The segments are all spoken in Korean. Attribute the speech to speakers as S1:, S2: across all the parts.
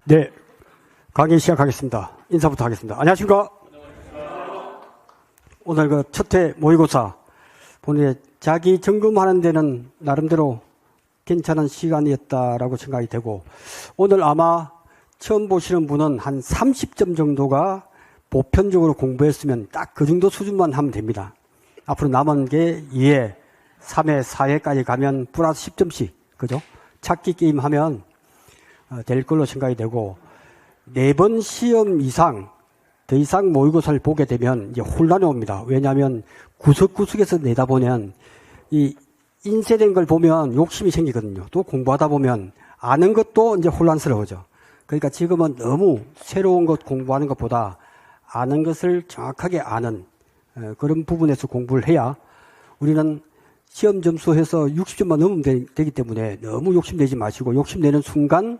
S1: 네, 강의 시작하겠습니다. 인사부터 하겠습니다. 안녕하십니까? 오늘 그 첫 회 모의고사 본인의 자기 점검하는 데는 나름대로 괜찮은 시간이었다라고 생각이 되고, 오늘 아마 처음 보시는 분은 한 30점 정도가 보편적으로 공부했으면 딱 그 정도 수준만 하면 됩니다. 앞으로 남은 게 2회, 3회, 4회까지 가면 플러스 10점씩, 그죠? 찾기 게임 하면 될 걸로 생각이 되고, 4번 시험 이상, 더 이상 모의고사를 보게 되면 이제 혼란이 옵니다. 왜냐하면 구석구석에서 내다보면 이 인쇄된 걸 보면 욕심이 생기거든요. 또 공부하다 보면 아는 것도 이제 혼란스러워져. 그러니까 지금은 너무 새로운 것 공부하는 것보다 아는 것을 정확하게 아는 그런 부분에서 공부를 해야, 우리는 시험 점수해서 60점만 넘으면 되기 때문에 너무 욕심내지 마시고, 욕심내는 순간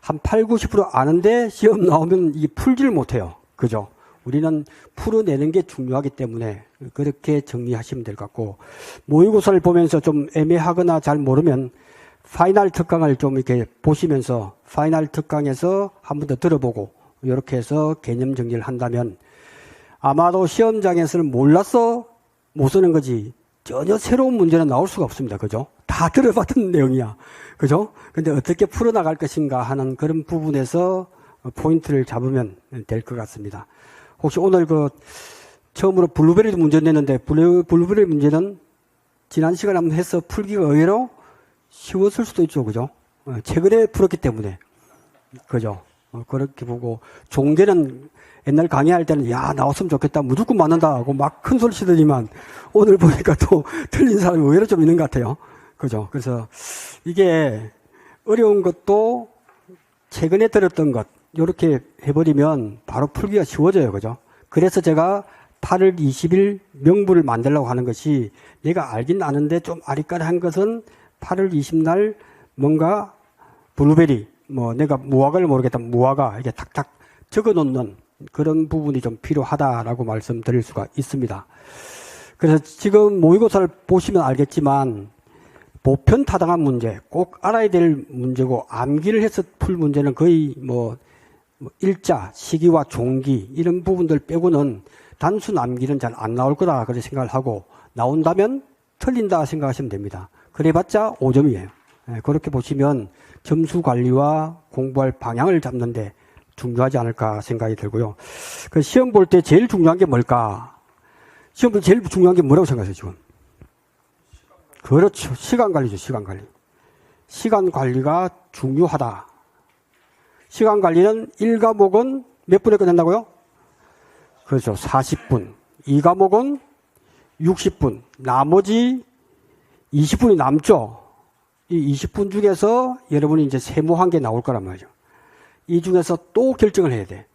S1: 한 8, 90% 아는데 시험 나오면 이게 풀지를 못해요. 그죠? 우리는 풀어내는 게 중요하기 때문에 그렇게 정리하시면 될 것 같고, 모의고사를 보면서 좀 애매하거나 잘 모르면 파이널 특강을 좀 이렇게 보시면서 파이널 특강에서 한 번 더 들어보고 이렇게 해서 개념 정리를 한다면, 아마도 시험장에서는 몰라서 못 쓰는 거지 전혀 새로운 문제는 나올 수가 없습니다. 그죠? 다 들어봤던 내용이야. 그죠? 근데 어떻게 풀어나갈 것인가 하는 그런 부분에서 포인트를 잡으면 될 것 같습니다. 혹시 오늘 처음으로 블루베리도 문제 냈는데, 블루베리 문제는 지난 시간에 한번 해서 풀기가 의외로 쉬웠을 수도 있죠. 그죠? 최근에 풀었기 때문에. 그죠? 그렇게 보고, 종계는 옛날 강의할 때는 야, 나왔으면 좋겠다, 무조건 맞는다 하고 막 큰 소리 치더니만, 오늘 보니까 또 틀린 사람이 의외로 좀 있는 것 같아요. 그죠? 그래서 이게 어려운 것도 최근에 들었던 것, 이렇게 해버리면 바로 풀기가 쉬워져요. 그죠? 그래서 제가 8월 20일 명부를 만들려고 하는 것이, 내가 알긴 아는데 좀 아리까리한 것은 8월 20날 뭔가 블루베리, 내가 무화과를 모르겠다, 무화과 이렇게 탁탁 적어 놓는 그런 부분이 좀 필요하다라고 말씀드릴 수가 있습니다. 그래서 지금 모의고사를 보시면 알겠지만, 보편 타당한 문제, 꼭 알아야 될 문제고, 암기를 해서 풀 문제는 거의 일자, 시기와 종기 이런 부분들 빼고는 단순 암기는 잘 안 나올 거다 그렇게 생각을 하고, 나온다면 틀린다 생각하시면 됩니다. 그래봤자 5점이에요. 그렇게 보시면 점수 관리와 공부할 방향을 잡는데 중요하지 않을까 생각이 들고요. 그 시험 볼 때 제일 중요한 게 뭘까? 시험 볼 때 제일 중요한 게 뭐라고 생각하세요, 지금? 그렇죠. 시간 관리죠, 시간 관리. 시간 관리가 중요하다. 시간 관리는 1과목은 몇 분에 끝낸다고요? 그렇죠. 40분. 2과목은 60분. 나머지 20분이 남죠. 이 20분 중에서 여러분이 이제 세모한 게 나올 거란 말이죠. 이 중에서 또 결정을 해야 돼.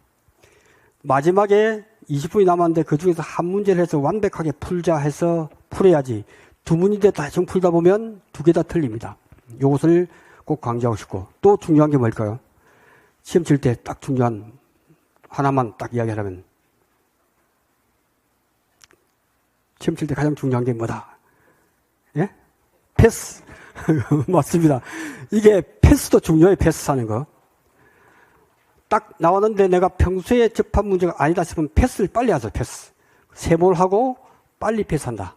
S1: 마지막에 20분이 남았는데 그 중에서 한 문제를 해서 완벽하게 풀자 해서 풀어야지. 두 문제 다시 풀다 보면 두 개 다 틀립니다. 이것을 꼭 강조하고 싶고, 또 중요한 게 뭘까요? 시험 칠 때 딱 중요한 하나만 딱 이야기하라면, 시험 칠 때 가장 중요한 게 뭐다? 예? 패스. 맞습니다. 이게 패스도 중요해요. 패스 하는 거. 딱 나왔는데 내가 평소에 접한 문제가 아니다 싶으면 패스를 빨리 하죠. 패스. 세모를 하고 빨리 패스한다.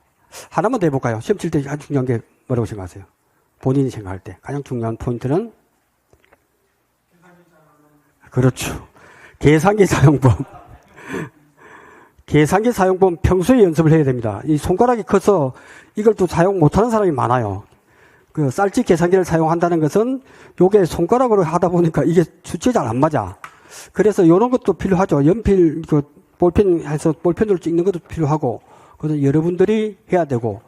S1: 하나만 더 해볼까요? 시험 칠 때 가장 중요한 게 뭐라고 생각하세요? 본인이 생각할 때 가장 중요한 포인트는? 그렇죠. 계산기 사용법. 계산기 사용법 평소에 연습을 해야 됩니다. 이 손가락이 커서 이걸 또 사용 못하는 사람이 많아요. 그 쌀집 계산기를 사용한다는 것은 요게 손가락으로 하다 보니까 이게 수치가 잘 안 맞아. 그래서 이런 것도 필요하죠. 연필, 볼펜 해서 볼펜으로 찍는 것도 필요하고, 그래서 여러분들이 해야 되고,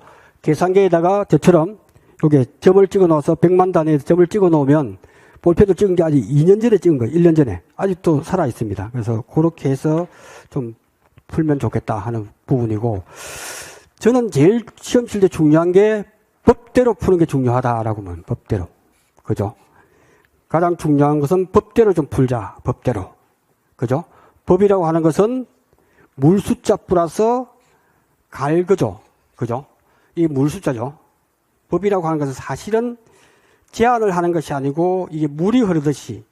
S1: 계산기에다가 저처럼 요게 점을 찍어 넣어서 100만 단위에 점을 찍어 놓으면, 볼펜으로 찍은 게 아직 2년 전에 찍은 거예요. 1년 전에. 아직도 살아 있습니다. 그래서 그렇게 해서 좀 풀면 좋겠다 하는 부분이고, 저는 제일 시험 칠 때 중요한 게 법대로 푸는 게 중요하다라고 하면 법대로. 그죠? 가장 중요한 것은 법대로 좀 풀자. 법대로. 그죠? 법이라고 하는 것은 물숫자 플러스 갈그죠. 그죠? 이 물숫자죠. 법이라고 하는 것은 사실은 제한을 하는 것이 아니고, 이게 물이 흐르듯이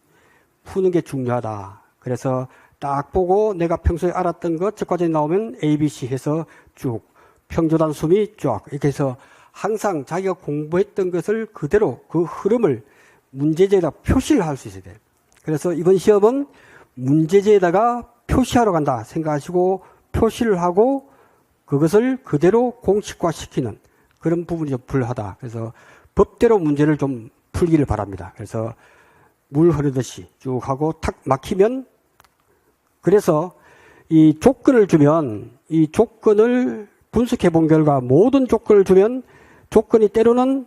S1: 푸는 게 중요하다. 그래서 딱 보고 내가 평소에 알았던 것 저까지 나오면 A, B, C 해서 쭉 평조단 수미 쫙 이렇게 해서 항상 자기가 공부했던 것을 그대로 그 흐름을 문제지에다 표시를 할 수 있어야 돼요. 그래서 이번 시험은 문제지에다가 표시하러 간다 생각하시고 표시를 하고 그것을 그대로 공식화시키는 그런 부분이 좀 불하다. 그래서 법대로 문제를 좀 풀기를 바랍니다. 그래서 물 흐르듯이 쭉 하고 탁 막히면 그래서 이 조건을 주면 이 조건을 분석해 본 결과 모든 조건을 주면 조건이 때로는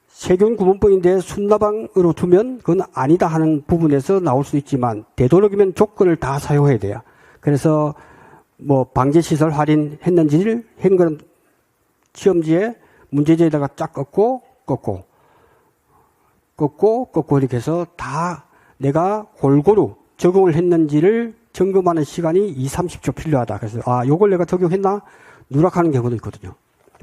S1: 세균 구분법인데 순나방으로 두면 그건 아니다 하는 부분에서 나올 수 있지만 되도록이면 조건을 다 사용해야 돼요. 그래서 뭐 방제시설 할인했는지를 한 거는 시험지에 문제지에다가 쫙 꺾고 이렇게 해서 다 내가 골고루 적용을 했는지를 점검하는 시간이 20-30초 필요하다. 그래서 요걸 내가 적용했나? 누락하는 경우도 있거든요.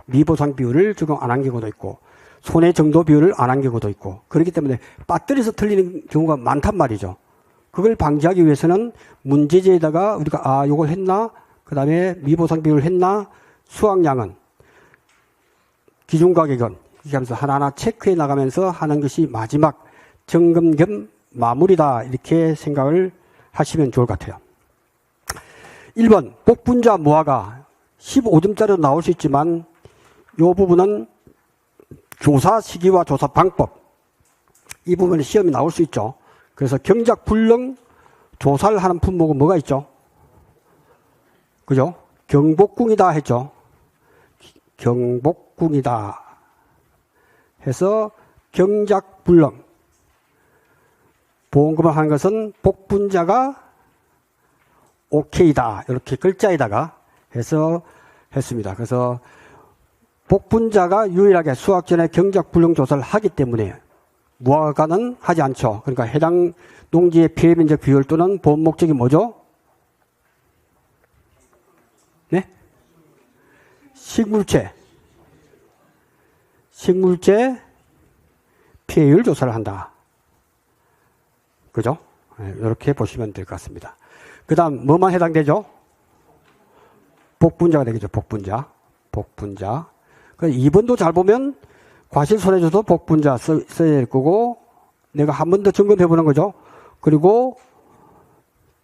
S1: 미보상 비율을 적용 안 한 경우도 있고 손해 정도 비율을 안 한 경우도 있고 그렇기 때문에 빠뜨려서 틀리는 경우가 많단 말이죠. 그걸 방지하기 위해서는 문제지에다가 우리가 요걸 했나? 그 다음에 미보상 비율을 했나? 수확량은 기준 가격은 이렇게 하면서 하나하나 체크해 나가면서 하는 것이 마지막 점검 겸 마무리다 이렇게 생각을 하시면 좋을 것 같아요. 1번 복분자 무화과 15점짜리로 나올 수 있지만 이 부분은 조사 시기와 조사 방법 이 부분에 시험이 나올 수 있죠. 그래서 경작 불능 조사를 하는 품목은 뭐가 있죠? 그죠? 경복궁이다 했죠. 경복궁이다 해서 경작 불능 보험금을 하는 것은 복분자가 오케이다 이렇게 글자에다가 해서 했습니다. 그래서 복분자가 유일하게 수확 전에 경작 불능 조사를 하기 때문에 무화과는 하지 않죠. 그러니까 해당 농지의 피해 면적 비율 또는 보험 목적이 뭐죠? 네? 식물체 피해율 조사를 한다. 그죠? 네, 이렇게 보시면 될 것 같습니다. 그 다음 뭐만 해당되죠? 복분자가 되겠죠. 복분자. 2번도 잘 보면 과실손해조도 복분자 써야 될 거고 내가 한 번 더 점검해 보는 거죠. 그리고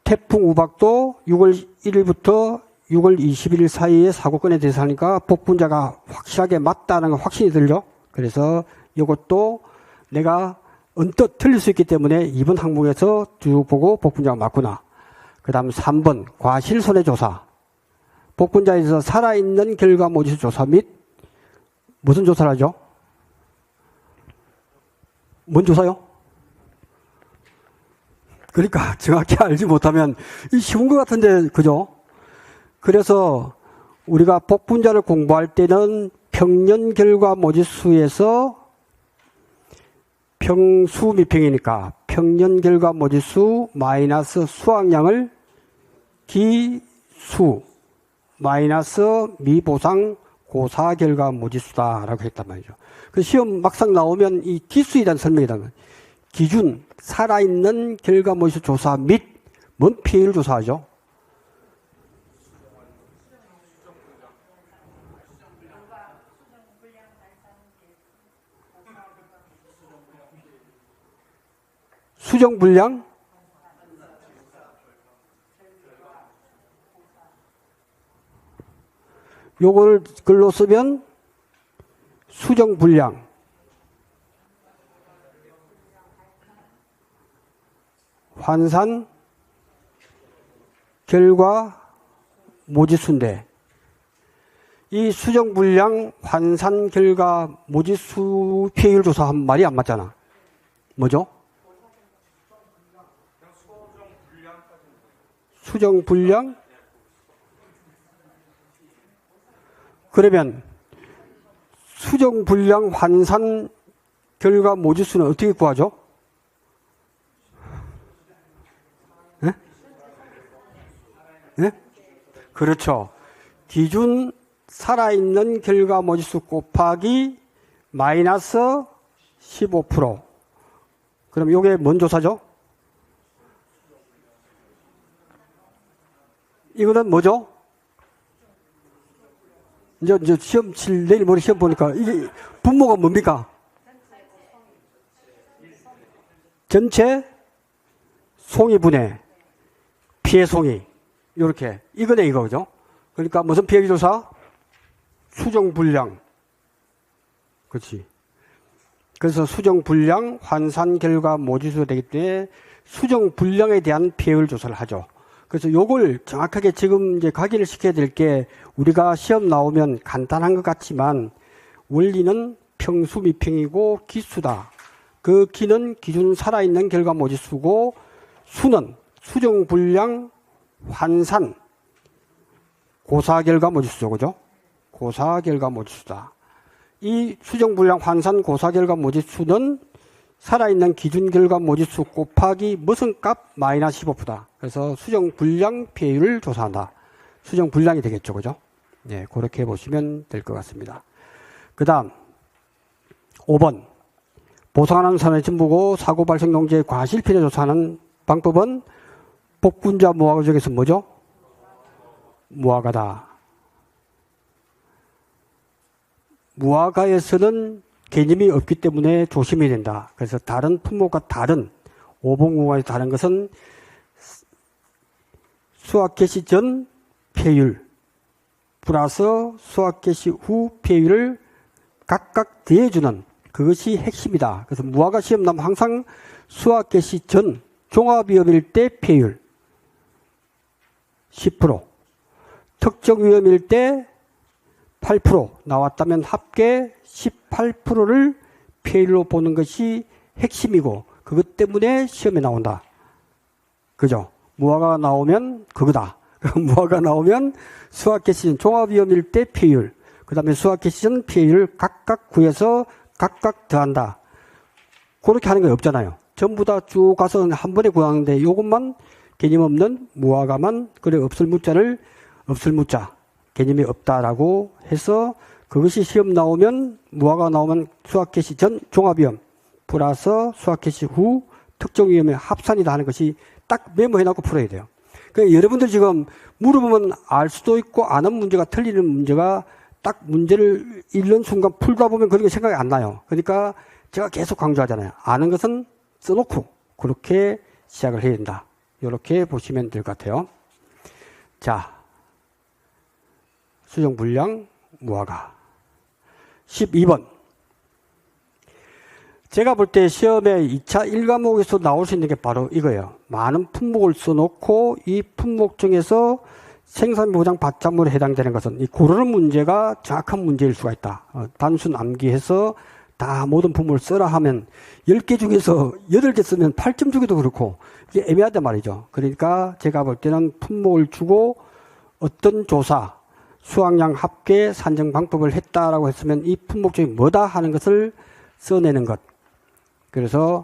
S1: 태풍 우박도 6월 1일부터 6월 21일 사이에 사고건에 대해서 하니까 복분자가 확실하게 맞다는 거 확신이 들죠. 그래서 이것도 내가 언뜻 틀릴 수 있기 때문에 2번 항목에서 쭉 보고 복분자가 맞구나. 그 다음 3번 과실손해조사 복분자에서 살아있는 결과 모지수 조사 및 무슨 조사를 하죠? 뭔 조사요? 그러니까 정확히 알지 못하면 이 쉬운 것 같은데 그죠? 그래서 우리가 복분자를 공부할 때는 평년 결과 모지수에서 평수 미평이니까 평년 결과 모지수 마이너스 수확량을 기수 마이너스 미보상 고사 결과 모지수다라고 했단 말이죠. 그 시험 막상 나오면 이 기수에 대한 설명이 나면 기준 살아있는 결과 모지수 조사 및 뭔 피해를 조사하죠? 수정 불량? 요걸 글로 쓰면 수정 불량. 환산 결과 모지수인데 이 수정 불량 환산 결과 모지수 피해율 조사하면 말이 안 맞잖아. 뭐죠? 수정 불량? 그러면 수정 불량 환산 결과 모지수는 어떻게 구하죠? 네? 네? 그렇죠. 기준 살아있는 결과 모지수 곱하기 마이너스 15%. 그럼 이게 뭔 조사죠? 이거는 뭐죠? 이제 시험 칠, 내일 모레 시험 보니까 이게 분모가 뭡니까? 전체 송이분의 피해송이. 요렇게. 이거네, 이거, 그죠? 그러니까 무슨 피해조사? 수정불량. 그렇지. 그래서 수정불량, 환산결과 모지수가 되기 때문에 수정불량에 대한 피해율 조사를 하죠. 그래서 요걸 정확하게 지금 이제 각인을 시켜야 될 게 우리가 시험 나오면 간단한 것 같지만 원리는 평수 미평이고 기수다. 그 기는 기준 살아있는 결과 모지수고 수는 수정불량, 환산, 고사결과 모지수죠. 그죠? 고사결과 모지수다. 이 수정불량, 환산, 고사결과 모지수는 살아있는 기준결과 모지수 곱하기 무슨 값? 마이너스 15%다. 그래서 수정불량 피해율을 조사한다. 수정불량이 되겠죠. 그죠? 네, 그렇게 보시면 될 것 같습니다. 그 다음 5번 보상하는 산업의 전부고 사고 발생 농지의 과실피해 조사하는 방법은 복분자 무화과 중에서 뭐죠? 무화과다. 무화과에서는 개념이 없기 때문에 조심해야 된다. 그래서 다른 품목과 다른 5번 구간에서 다른 것은 수확 개시 전 폐율 플러스 수확 개시 후 폐율을 각각 더해주는 그것이 핵심이다. 그래서 무화과 시험 나면 항상 수확 개시 전 종합위험일 때 폐율 10%, 특정 위험일 때 8% 나왔다면 합계 18%를 폐율로 보는 것이 핵심이고 그것 때문에 시험에 나온다. 그죠? 무화과가 나오면 그거다. 무화과가 나오면 수확개시전 종합위험일 때 폐율, 그 다음에 수확개시전 폐율을 각각 구해서 각각 더한다. 그렇게 하는 게 없잖아요. 전부 다 쭉 가서 한 번에 구하는데 이것만 개념 없는 무화과만 그래 없을 무자를 없을 무자 개념이 없다라고 해서 그것이 시험 나오면 무화과 나오면 수확개시 전 종합위험 플러스 수확개시 후 특정위험의 합산이다 하는 것이 딱 메모해놓고 풀어야 돼요. 그러니까 여러분들 지금 물어보면 알 수도 있고 아는 문제가 틀리는 문제가 딱 문제를 읽는 순간 풀다 보면 그런 게 생각이 안 나요. 그러니까 제가 계속 강조하잖아요. 아는 것은 써놓고 그렇게 시작을 해야 된다. 이렇게 보시면 될 것 같아요. 자, 수정불량 무화과 12번 제가 볼 때 시험에 2차 1과목에서 나올 수 있는 게 바로 이거예요. 많은 품목을 써놓고 이 품목 중에서 생산보장 받자물에 해당되는 것은 이 고르는 문제가 정확한 문제일 수가 있다. 단순 암기해서 다 모든 품목을 써라 하면 10개 중에서 8개 쓰면 8점 주기도 그렇고 이게 애매하단 말이죠. 그러니까 제가 볼 때는 품목을 주고 어떤 조사, 수확량 합계 산정 방법을 했다라고 했으면 이 품목 중에 뭐다 하는 것을 써내는 것. 그래서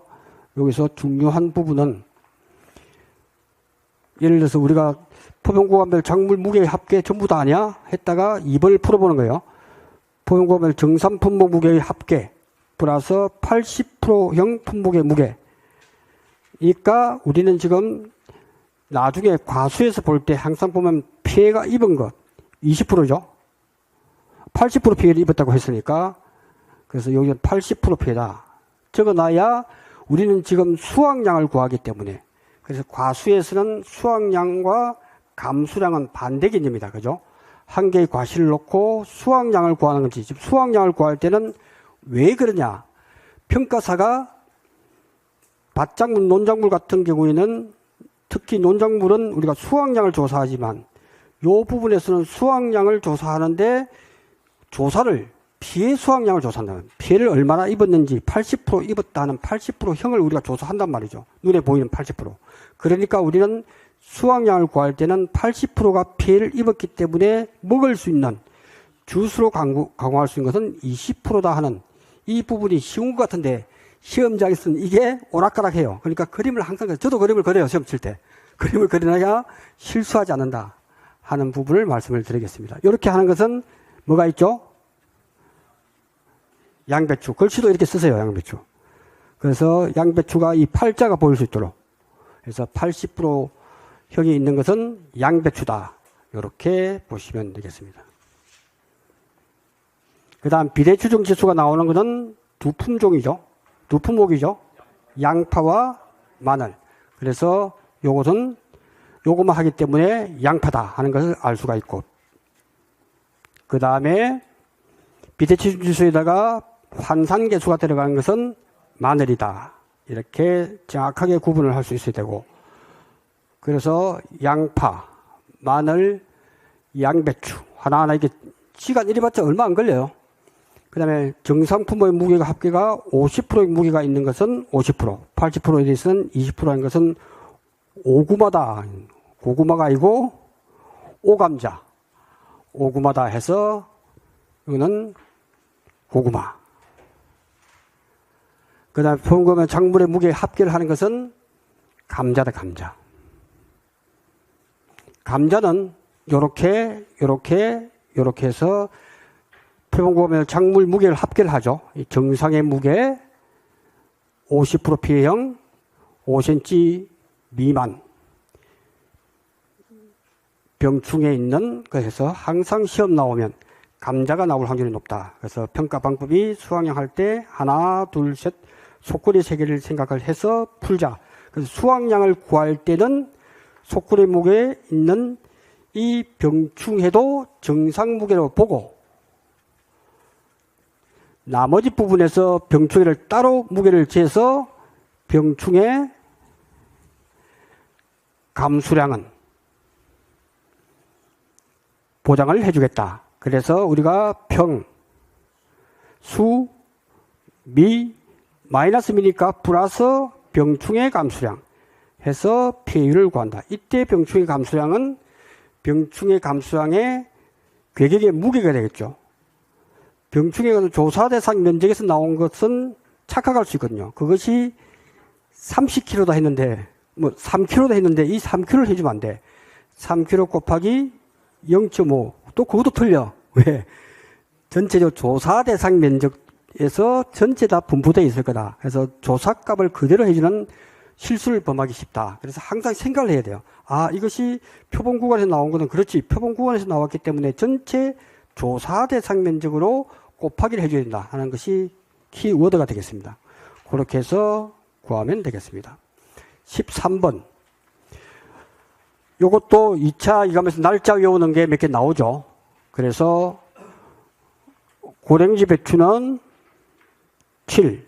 S1: 여기서 중요한 부분은 예를 들어서 우리가 포병구간별 작물 무게 합계 전부 다 아니야? 했다가 2번을 풀어보는 거예요. 포병구간별 정산 품목 무게의 합계 플러스 80%형 품목의 무게. 그러니까 우리는 지금 나중에 과수에서 볼 때 항상 보면 피해가 입은 것 20%죠. 80% 피해를 입었다고 했으니까 그래서 여기는 80% 피해다. 적어놔야 우리는 지금 수확량을 구하기 때문에 그래서 과수에서는 수확량과 감수량은 반대 개념이다. 그죠? 한 개의 과실을 놓고 수확량을 구하는 거지. 지금 수확량을 구할 때는 왜 그러냐? 평가사가 밭작물, 논작물 같은 경우에는 특히 논작물은 우리가 수확량을 조사하지만 이 부분에서는 수확량을 조사하는데 조사를 피해 수확량을 조사한다면 피해를 얼마나 입었는지 80% 입었다는 80%형을 우리가 조사한단 말이죠. 눈에 보이는 80%. 그러니까 우리는 수확량을 구할 때는 80%가 피해를 입었기 때문에 먹을 수 있는 주스로 강화할 수 있는 것은 20%다 하는 이 부분이 쉬운 것 같은데 시험장에서는 이게 오락가락해요. 그러니까 그림을 항상 저도 그림을 그려요. 시험 칠 때. 그림을 그려놔야 실수하지 않는다 하는 부분을 말씀을 드리겠습니다. 이렇게 하는 것은 뭐가 있죠? 양배추. 글씨도 이렇게 쓰세요. 양배추. 그래서 양배추가 이 팔자가 보일 수 있도록. 그래서 80% 형이 있는 것은 양배추다. 이렇게 보시면 되겠습니다. 그 다음 비대추정 지수가 나오는 것은 두 품종이죠. 두 품목이죠. 양파와 마늘. 그래서 요것은 요것만 하기 때문에 양파다 하는 것을 알 수가 있고, 그 다음에 비대추정 지수에다가 환산계수가 들어가는 것은 마늘이다. 이렇게 정확하게 구분을 할 수 있어야 되고, 그래서 양파, 마늘, 양배추 하나하나 이게 시간 이래봤자 얼마 안 걸려요. 그 다음에 정상 품목의 무게가 합계가 50%의 무게가 있는 것은 50%, 80%에 대해서는 20%인 것은 오구마다. 고구마가 아니고 오감자. 오구마다 해서 이거는 고구마. 그 다음에 평범한 작물의 무게 합계를 하는 것은 감자다, 감자. 감자는 요렇게 해서 표본구하면 작물 무게를 합계를 하죠. 정상의 무게 50% 피해형 5cm 미만 병충해 있는 것에서 항상 시험 나오면 감자가 나올 확률이 높다. 그래서 평가 방법이 수확량 할 때 하나, 둘, 셋 속구리 세 개를 생각을 해서 풀자. 그래서 수확량을 구할 때는 속구리 무게에 있는 이 병충해도 정상 무게로 보고 나머지 부분에서 병충해를 따로 무게를 재서 병충해 감수량은 보장을 해주겠다. 그래서 우리가 평, 수, 미, 마이너스 미니까 플러스 병충해 감수량 해서 피해율을 구한다. 이때 병충해 감수량은 병충해 감수량의 괴격의 무게가 되겠죠. 병충해가 조사 대상 면적에서 나온 것은 착각할 수 있거든요. 그것이 30kg다 했는데, 3kg다 했는데, 이 3kg를 해주면 안 돼. 3kg 곱하기 0.5. 또 그것도 틀려. 왜? 전체적으로 조사 대상 면적에서 전체 다 분포되어 있을 거다. 그래서 조사값을 그대로 해주는 실수를 범하기 쉽다. 그래서 항상 생각을 해야 돼요. 아, 이것이 표본 구간에서 나온 거는 그렇지. 표본 구간에서 나왔기 때문에 전체 조사 대상 면적으로 곱하기를 해줘야 된다 하는 것이 키워드가 되겠습니다. 그렇게 해서 구하면 되겠습니다. 13번. 요것도 2차 이감에서 날짜 외우는 게 몇 개 나오죠. 그래서 고랭지 배추는 7.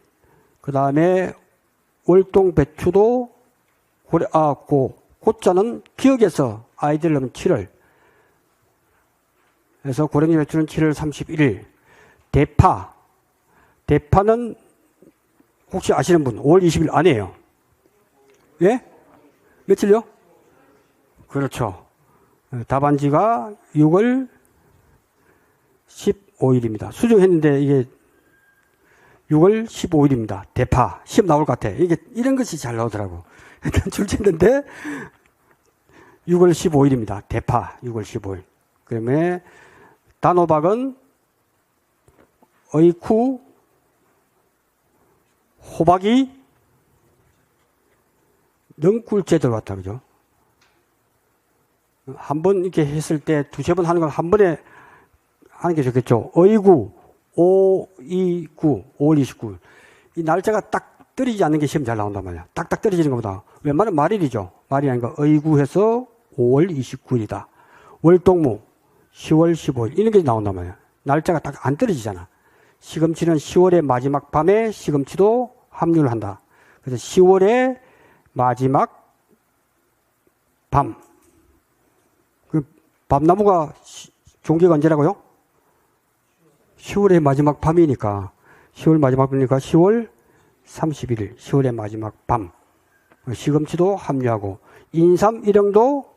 S1: 그 다음에 월동 배추도 고자는 기억에서 아이들 넣으면 7월. 그래서 고랭지 배추는 7월 31일. 대파는 혹시 아시는 분 5월 20일 아니에요. 예? 며칠요? 그렇죠. 답안지가 6월 15일입니다. 수정했는데 이게 6월 15일입니다. 대파. 시험 나올 것 같아. 이게 이런 것이 잘 나오더라고. 일단 출제했는데 6월 15일입니다. 대파 6월 15일. 그다음에 단호박은 어이쿠, 호박이 넝꿀째 들어왔다. 그죠? 한 번 이렇게 했을 때 두세 번 하는 건 한 번에 하는 게 좋겠죠. 어이구, 529, 5월 29일. 이 날짜가 딱 떨어지지 않는 게 시험 잘 나온단 말이야. 딱딱 떨어지는 것보다. 웬만하면 말일이죠. 말이 아니고 어이구 해서 5월 29일이다. 월동무 10월 15일. 이런 게 나온단 말이야. 날짜가 딱 안 떨어지잖아. 시금치는 10월의 마지막 밤에 시금치도 합류를 한다. 그래서 10월의 마지막 밤. 그 밤나무가 종기가 언제라고요? 10월의 마지막 밤이니까 10월 마지막 밤이니까 10월 31일 10월의 마지막 밤. 시금치도 합류하고 인삼 일형도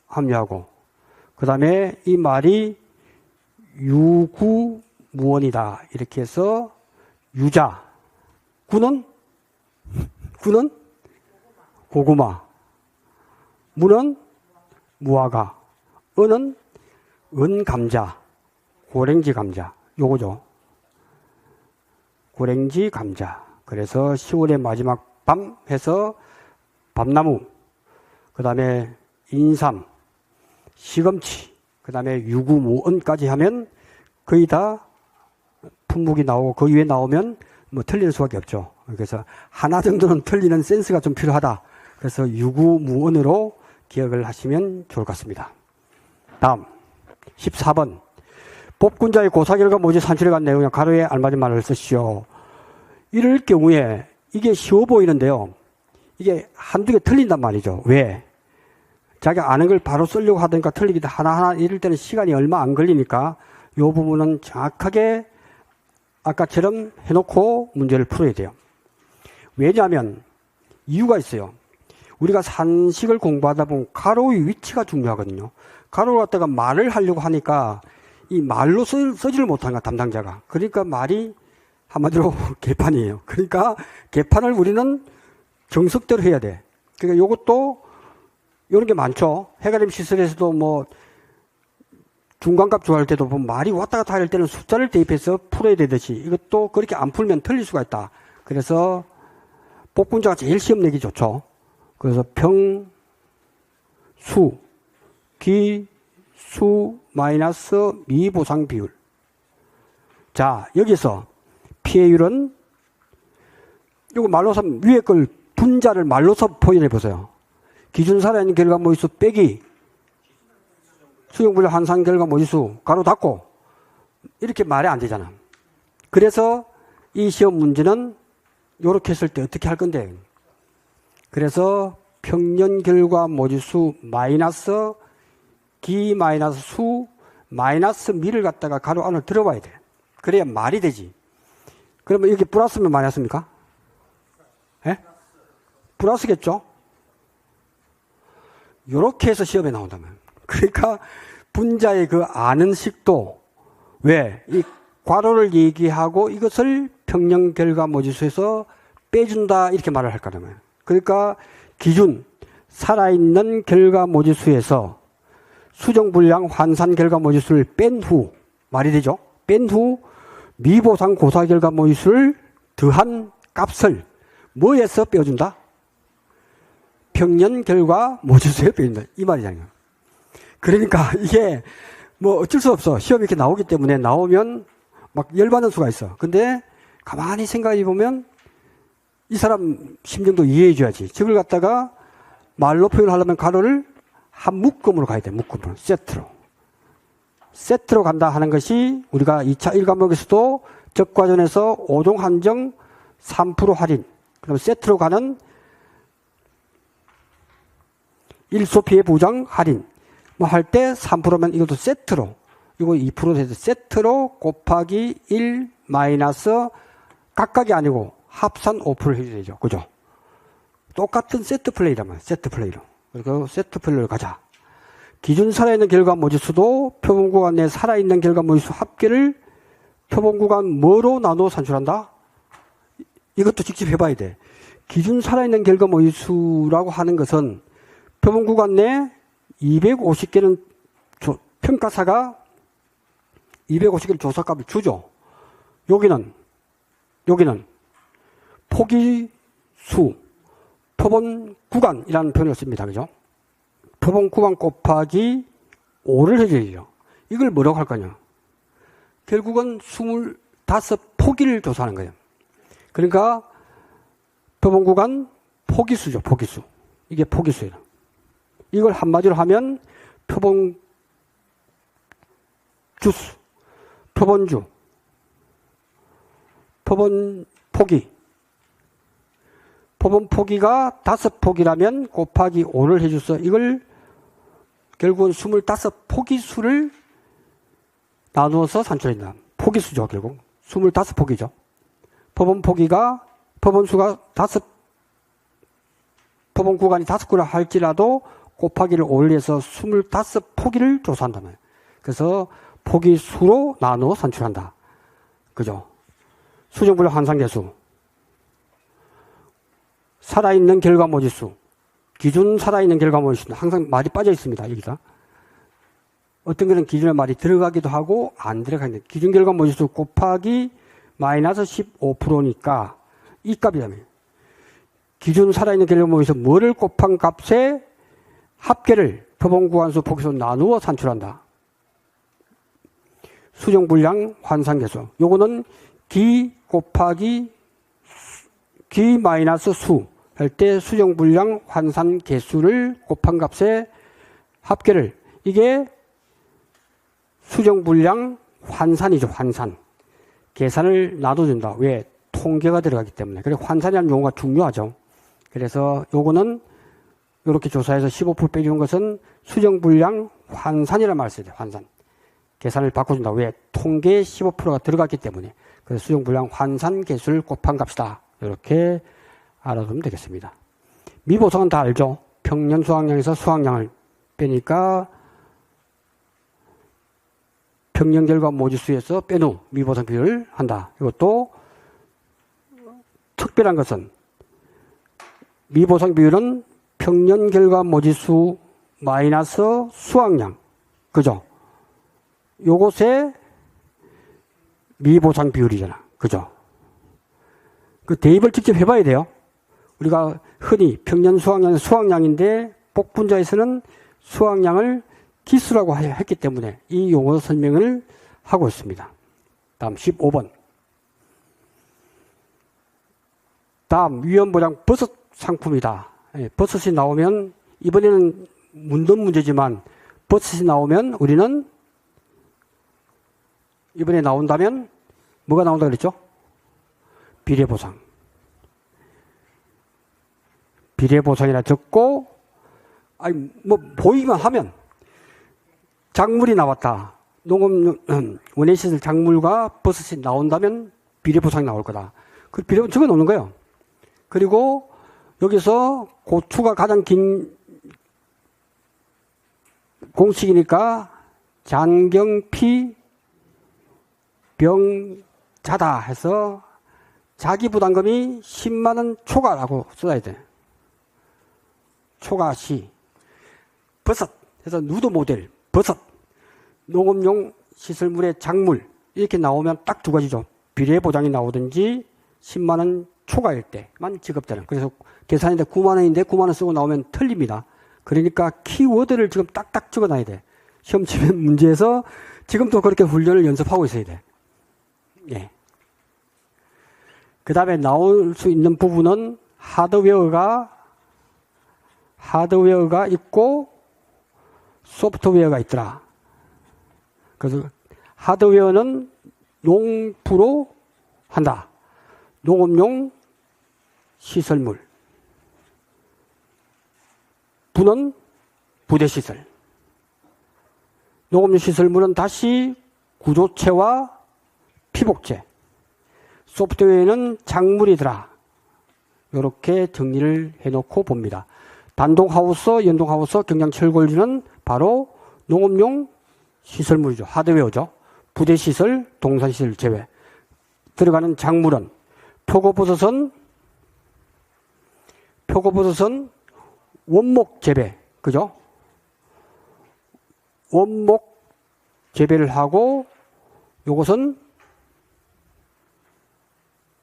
S1: 합류하고 그 다음에 이 말이 유구무원이다. 이렇게 해서 유자. 구는 고구마. 무는 무화과. 은은 은감자. 고랭지 감자. 요거죠. 고랭지 감자. 그래서 10월의 마지막 밤 해서 밤나무. 그 다음에 인삼. 시금치, 그 다음에 유구무언까지 하면 거의 다 품목이 나오고 그 위에 나오면 뭐 틀릴 수밖에 없죠. 그래서 하나 정도는 틀리는 센스가 좀 필요하다. 그래서 유구무언으로 기억을 하시면 좋을 것 같습니다. 다음 14번 뽑군자의 고사결과 모집 산출에 관한 내용에 가로에 알맞은 말을 쓰시오. 이럴 경우에 이게 쉬워 보이는데요. 이게 한두 개 틀린단 말이죠. 왜? 자기가 아는 걸 바로 쓰려고 하다니까 틀리기도 하나하나 이럴 때는 시간이 얼마 안 걸리니까 이 부분은 정확하게 아까처럼 해놓고 문제를 풀어야 돼요. 왜냐하면 이유가 있어요. 우리가 산식을 공부하다 보면 가로의 위치가 중요하거든요. 가로를 갖다가 말을 하려고 하니까 이 말로 쓰지를 못하는 거야, 담당자가. 그러니까 말이 한마디로 개판이에요. 그러니까 개판을 우리는 정석대로 해야 돼. 그러니까 요것도 이런 게 많죠. 해가림 시설에서도 뭐 중간값 구할 때도 보면 말이 왔다 갔다 할 때는 숫자를 대입해서 풀어야 되듯이 이것도 그렇게 안 풀면 틀릴 수가 있다. 그래서 뽑군자가 제일 시험 내기 좋죠. 그래서 평, 수, 기, 수, 마이너스 미보상 비율. 자, 여기서 피해율은 이거 말로서 위에 걸 분자를 말로서 표현해 보세요. 기준 살아있는 결과 모의수 빼기 수용분량 환산 결과 모의수 가로 닫고 이렇게 말이 안 되잖아. 그래서 이 시험 문제는 이렇게 했을 때 어떻게 할 건데, 그래서 평년 결과 모의수 마이너스 기 마이너스 수 마이너스 미를 갖다가 가로 안으로 들어봐야 돼. 그래야 말이 되지. 그러면 이게 플러스면 마이너스입니까? 예? 플러스겠죠? 요렇게 해서 시험에 나온다면. 그러니까 분자의 그 아는 식도 왜? 이 괄호를 얘기하고 이것을 평년 결과 모지수에서 빼준다 이렇게 말을 할 거라면. 그러니까 기준 살아있는 결과 모지수에서 수정분량 환산 결과 모지수를 뺀 후 말이 되죠? 뺀 후 미보상 고사 결과 모지수를 더한 값을 뭐에서 빼준다? 평년 결과 모지수에 빼준다. 이 말이잖아요. 그러니까 이게 뭐 어쩔 수 없어. 시험이 이렇게 나오기 때문에 나오면 막 열받는 수가 있어. 근데 가만히 생각해 보면 이 사람 심정도 이해해 줘야지. 저걸 갖다가 말로 표현하려면 가로를 한 묶음으로 가야 돼. 묶음으로. 세트로. 세트로 간다 하는 것이 우리가 2차 1과목에서도 적과전에서 5종 한정 3% 할인. 그럼 세트로 가는 일소 피해 보장 할인. 뭐 할 때 3%면 이것도 세트로. 이거 2% 해서 세트로 곱하기 1 마이너스 각각이 아니고 합산 5% 해줘야 되죠. 그죠? 똑같은 세트 플레이라면 세트 플레이로. 그리고 세트 플레이로 가자. 기준 살아있는 결과 모지수도 표본 구간 내 살아있는 결과 모지수 합계를 표본 구간 뭐로 나눠 산출한다? 이것도 직접 해봐야 돼. 기준 살아있는 결과 모지수라고 하는 것은 표본 구간 내 250개는 평가사가 250개를 조사값을 주죠. 여기는 포기수, 표본 구간이라는 표현을 씁니다. 그죠? 표본 구간 곱하기 5를 해줘야죠. 이걸 뭐라고 할 거냐? 결국은 25포기를 조사하는 거예요. 그러니까 표본 구간 포기수죠. 포기수. 이게 포기수예요. 이걸 한마디로 하면 표본 주수, 표본주, 표본 포기. 표본 포기가 5포기라면 곱하기 5를 해줘서 이걸 결국은 25포기수를 나누어서 산출한다. 포기수죠, 결국. 25포기죠. 표본 포기가, 표본수가 표본 구간이 5구라 할지라도 곱하기를 5를 해서 25포기를 조사한단 말이에요. 그래서 포기수로 나누어 산출한다. 그죠? 수정분량 환산계수. 살아있는 결과 모지수. 기준 살아있는 결과 모지수는 항상 말이 빠져 있습니다. 여기다. 어떤 것은 기준에 말이 들어가기도 하고 안 들어가는데 기준 결과 모지수 곱하기 마이너스 15%니까 이 값이라면 기준 살아있는 결과 모지수 뭐를 곱한 값에 합계를 표본구간수 폭에서 나누어 산출한다. 수정분량 환산계수. 요거는 기 곱하기 기 마이너스 수 할 때 수정분량 환산계수를 곱한 값의 합계를, 이게 수정분량 환산이죠. 환산. 계산을 나눠준다. 왜? 통계가 들어가기 때문에. 그래서 환산이라는 용어가 중요하죠. 그래서 요거는 이렇게 조사해서 15% 빼주는 것은 수정분량 환산이라는 말을 써야 돼요. 환산. 계산을 바꿔준다. 왜? 통계에 15%가 들어갔기 때문에. 그래서 수정분량 환산 계수를 곱한 값이다. 이렇게 알아두면 되겠습니다. 미보상은 다 알죠? 평년 수확량에서 수확량을 빼니까 평년 결과 모집수에서 뺀 후 미보상 비율을 한다. 이것도 특별한 것은 미보상 비율은 평년 결과 모집수 마이너스 수확량. 그죠? 요것의 미보상 비율이잖아. 그죠? 그 대입을 직접 해봐야 돼요. 우리가 흔히 평년 수확량은 수확량인데 복분자에서는 수확량을 기수라고 했기 때문에 이 용어 설명을 하고 있습니다. 다음 15번. 다음 위험보장 버섯 상품이다. 버섯이 나오면, 이번에는 문법 문제지만 버섯이 나오면 우리는 이번에 나온다면 뭐가 나온다 그랬죠? 비례보상. 비례보상이라 적고, 아니, 뭐, 보이기만 하면, 작물이 나왔다. 농업, 원예시설 작물과 버섯이 나온다면 비례보상이 나올 거다. 그 비례보상 적어 놓는 거예요. 그리고 여기서 고추가 가장 긴 공식이니까 잔경피 병자다 해서 자기 부담금이 10만원 초과라고 써야 돼. 초과시. 버섯 해서 누드 모델, 버섯, 농업용 시설물의 작물 이렇게 나오면 딱 두 가지죠. 비례보장이 나오든지 10만원 초과일 때만 지급되는. 그래서 계산인데 9만원인데 9만원 쓰고 나오면 틀립니다. 그러니까 키워드를 지금 딱딱 적어놔야 돼. 시험 치는 문제에서 지금도 그렇게 훈련을 연습하고 있어야 돼. 예. 그 다음에 나올 수 있는 부분은 하드웨어가 있고 소프트웨어가 있더라. 그래서 하드웨어는 농부로 한다. 농업용 시설물. 부는 부대시설. 농업용 시설물은 다시 구조체와 피복체. 소프트웨어는 작물이더라. 이렇게 정리를 해놓고 봅니다. 단독하우스, 연동하우스, 경량철골지는 바로 농업용 시설물이죠. 하드웨어죠. 부대시설, 동산시설 제외. 들어가는 작물은 표고버섯은 원목 재배. 그죠? 원목 재배를 하고 요것은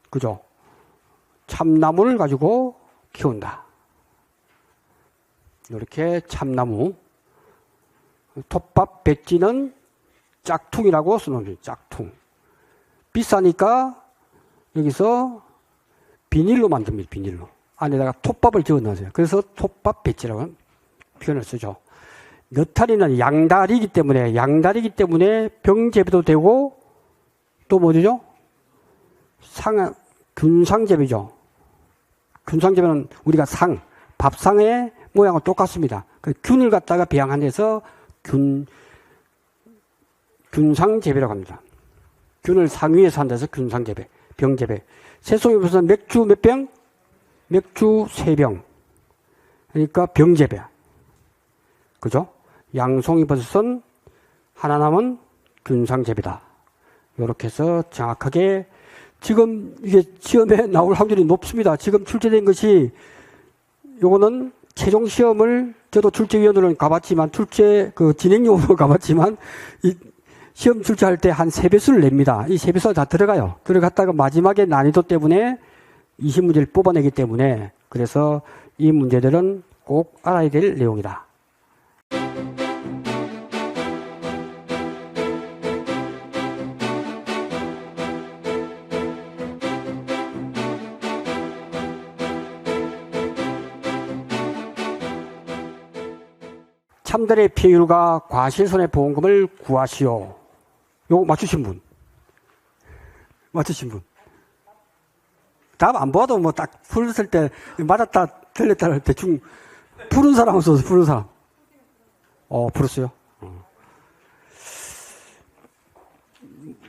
S1: 그죠? 참나무를 가지고 키운다. 이렇게 참나무. 톱밥 배지는 짝퉁이라고 써놓은 짝퉁. 비싸니까 여기서 비닐로 만듭니다. 비닐로. 안에다가 톱밥을 집어 넣으세요. 그래서 톱밥 배지라고 표현을 쓰죠. 너타리는 양다리이기 때문에 병재배도 되고 또 뭐죠? 균상재배죠. 균상재배는 우리가 밥상의 모양은 똑같습니다. 그 균을 갖다가 배양한 데서 균상재배라고 합니다. 균을 상위에서 한 데서 균상재배, 병재배. 새송이버섯은 맥주 몇 병? 맥주 3병. 그러니까 병재배. 그죠? 양송이버섯은 하나 남은 균상재배다. 이렇게 해서 정확하게 지금 이게 시험에 나올 확률이 높습니다. 지금 출제된 것이 요거는 최종 시험을 저도 출제위원으로는 가봤지만 진행용으로 가봤지만 이 시험 출제할 때 한 3배수를 냅니다. 이 3배수가 다 들어가요. 들어갔다가 마지막에 난이도 때문에 20문제를 뽑아내기 때문에 그래서 이 문제들은 꼭 알아야 될 내용이다. 참달의 피해율과 과실손해보험금을 구하시오. 요거 맞추신 분? 맞추신 분? 답 안 봐도 뭐 딱 풀었을 때 맞았다 틀렸다 대충 푸른 사람 없어서 푸른 사람. 풀었어요?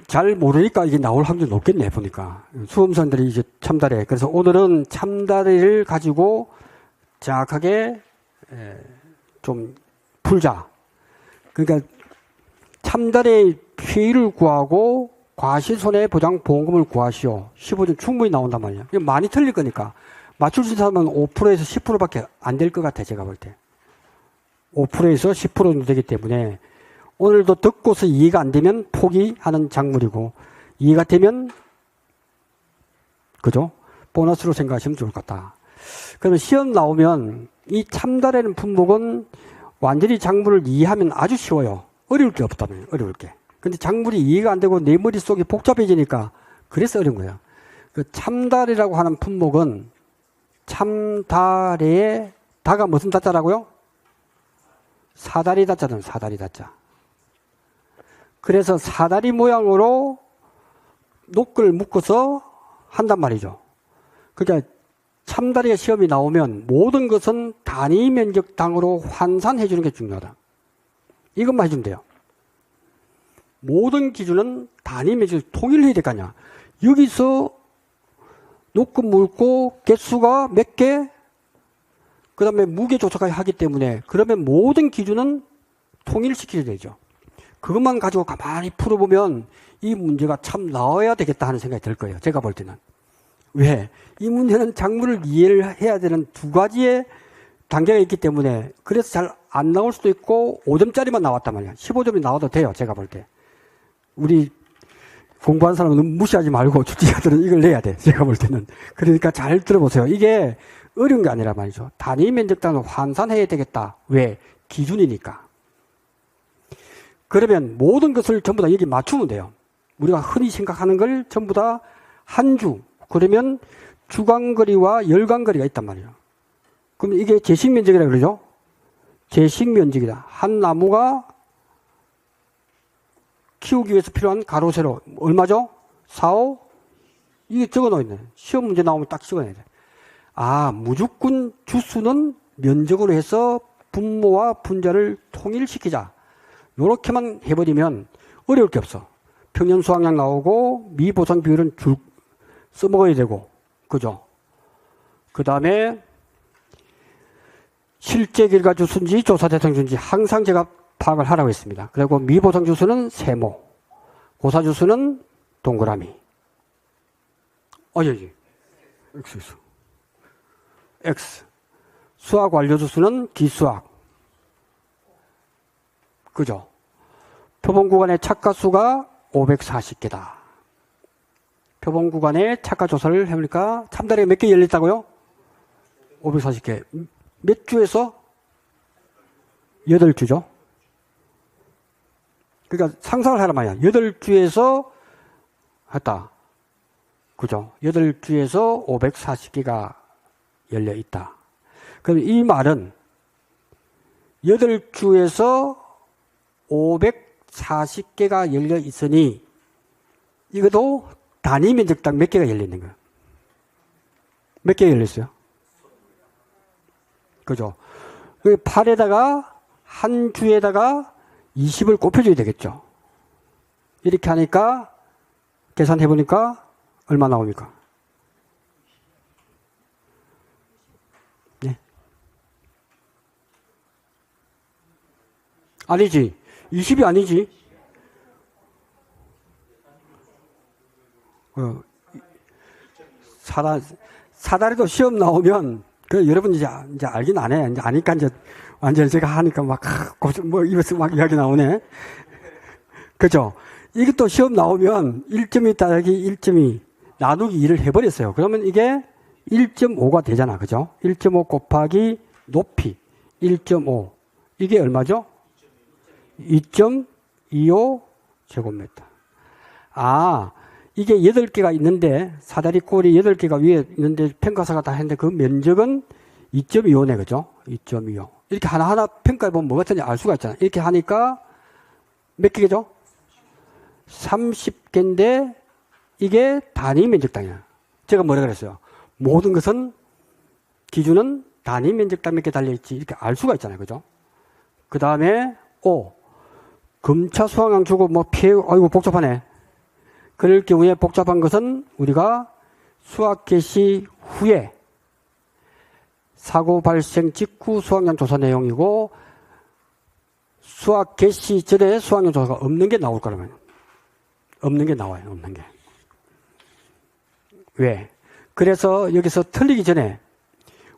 S1: 잘 모르니까 이게 나올 확률이 높겠네, 보니까. 수험생들이 이제 참다리. 그래서 오늘은 참다리를 가지고 정확하게 좀 풀자. 그러니까 참다리의 피해를 구하고 과실손해보장보험금을 구하시오. 15점 충분히 나온단 말이야. 많이 틀릴 거니까. 맞출 수 있는 사람은 5%에서 10%밖에 안 될 것 같아, 제가 볼 때. 5%에서 10% 정도 되기 때문에 오늘도 듣고서 이해가 안 되면 포기하는 작물이고 이해가 되면 그죠? 보너스로 생각하시면 좋을 것 같다. 그러면 시험 나오면 이 참다라는 품목은 완전히 작물을 이해하면 아주 쉬워요. 어려울 게 없다면 어려울 게. 근데 작물이 이해가 안 되고 내 머릿속이 복잡해지니까 그래서 어려운 거예요. 그 참다리라고 하는 품목은 참다리의 다가 무슨 다자라고요? 사다리 다자는 사다리 다자. 그래서 사다리 모양으로 녹을 묶어서 한단 말이죠. 그러니까 참다리가 시험이 나오면 모든 것은 단위 면적당으로 환산해 주는 게 중요하다. 이것만 해주면 돼요. 모든 기준은 단위 면적을 통일해야 될 거 아니야. 여기서 녹을 묶고 개수가 몇 개, 그 다음에 무게 조사까지 하기 때문에 그러면 모든 기준은 통일시켜야 되죠. 그것만 가지고 가만히 풀어보면 이 문제가 참 나와야 되겠다 하는 생각이 들 거예요. 제가 볼 때는. 왜? 이 문제는 작물을 이해를 해야 되는 두 가지의 단계가 있기 때문에 그래서 잘 안 나올 수도 있고 5점짜리만 나왔단 말이야. 15점이 나와도 돼요. 제가 볼 때. 우리 공부하는 사람은 무시하지 말고 출제자들은 이걸 내야 돼. 제가 볼 때는. 그러니까 잘 들어보세요. 이게 어려운 게 아니라 말이죠. 단위 면적당을 환산해야 되겠다. 왜? 기준이니까. 그러면 모든 것을 전부 다 여기 맞추면 돼요. 우리가 흔히 생각하는 걸 전부 다 한 주. 그러면 주간거리와 열간거리가 있단 말이에요. 그럼 이게 제식면적이라 그러죠? 제식면적이다. 한 나무가 키우기 위해서 필요한 가로, 세로. 얼마죠? 4, 5? 이게 적어 놓여 있네. 시험 문제 나오면 딱 적어놔야 돼. 아, 무조건 주수는 면적으로 해서 분모와 분자를 통일시키자. 요렇게만 해버리면 어려울 게 없어. 평년 수확량 나오고 미보상 비율은 써먹어야 되고, 그죠? 그 다음에 실제 결과 주수인지 조사 대상 주인지 항상 제가 파악을 하라고 했습니다. 그리고 미보상 주수는 세모, 고사 주수는 동그라미. 여기 X. X. 수학 완료 주수는 기수학. 그죠? 표본 구간의 착가수가 540개다. 표본 구간의 착가 조사를 해보니까 참다리가 몇 개 열렸다고요? 540개. 몇 주에서? 8주죠. 그러니까 상상을 하란 말이야. 8주에서 했다. 그죠? 8주에서 540개가 열려 있다. 그럼 이 말은 8주에서 540개가 열려 있으니 이것도 단위 면적당 몇 개가 열려 있는 거야? 몇 개가 열렸어요? 그죠? 8에다가 한 주에다가 20을 곱해줘야 되겠죠. 이렇게 하니까 계산해보니까 얼마 나옵니까? 네. 아니지. 20이 아니지. 사다리도 시험 나오면, 여러분 이제 알긴 안 해. 이제 아니까 이제 완전 제가 하니까 막, 입에서 막 이야기 나오네. 그죠? 이것도 시험 나오면 1.2 따르기 1.2 나누기 2를 해버렸어요. 그러면 이게 1.5가 되잖아. 그죠? 1.5 곱하기 높이 1.5. 이게 얼마죠? 2.25 제곱미터. 아, 이게 8개가 있는데, 사다리 꼴이 8개가 위에 있는데 평가사가 다 했는데 그 면적은 2.25네. 그죠? 2.25. 이렇게 하나하나 평가해보면 뭐 같은지 알 수가 있잖아요. 이렇게 하니까 몇 개죠? 30개인데 이게 단위 면적당이야. 제가 뭐라 그랬어요? 모든 것은 기준은 단위 면적당 몇 개 달려있지. 이렇게 알 수가 있잖아요. 그죠? 그 다음에 금차 수확량 주고 뭐 피해, 아이고 복잡하네. 그럴 경우에 복잡한 것은 우리가 수확 개시 후에 사고 발생 직후 수확량 조사 내용이고 수확 개시 전에 수확량 조사가 없는 게 나올 거라면 없는 게 나와요. 없는 게. 왜? 그래서 여기서 틀리기 전에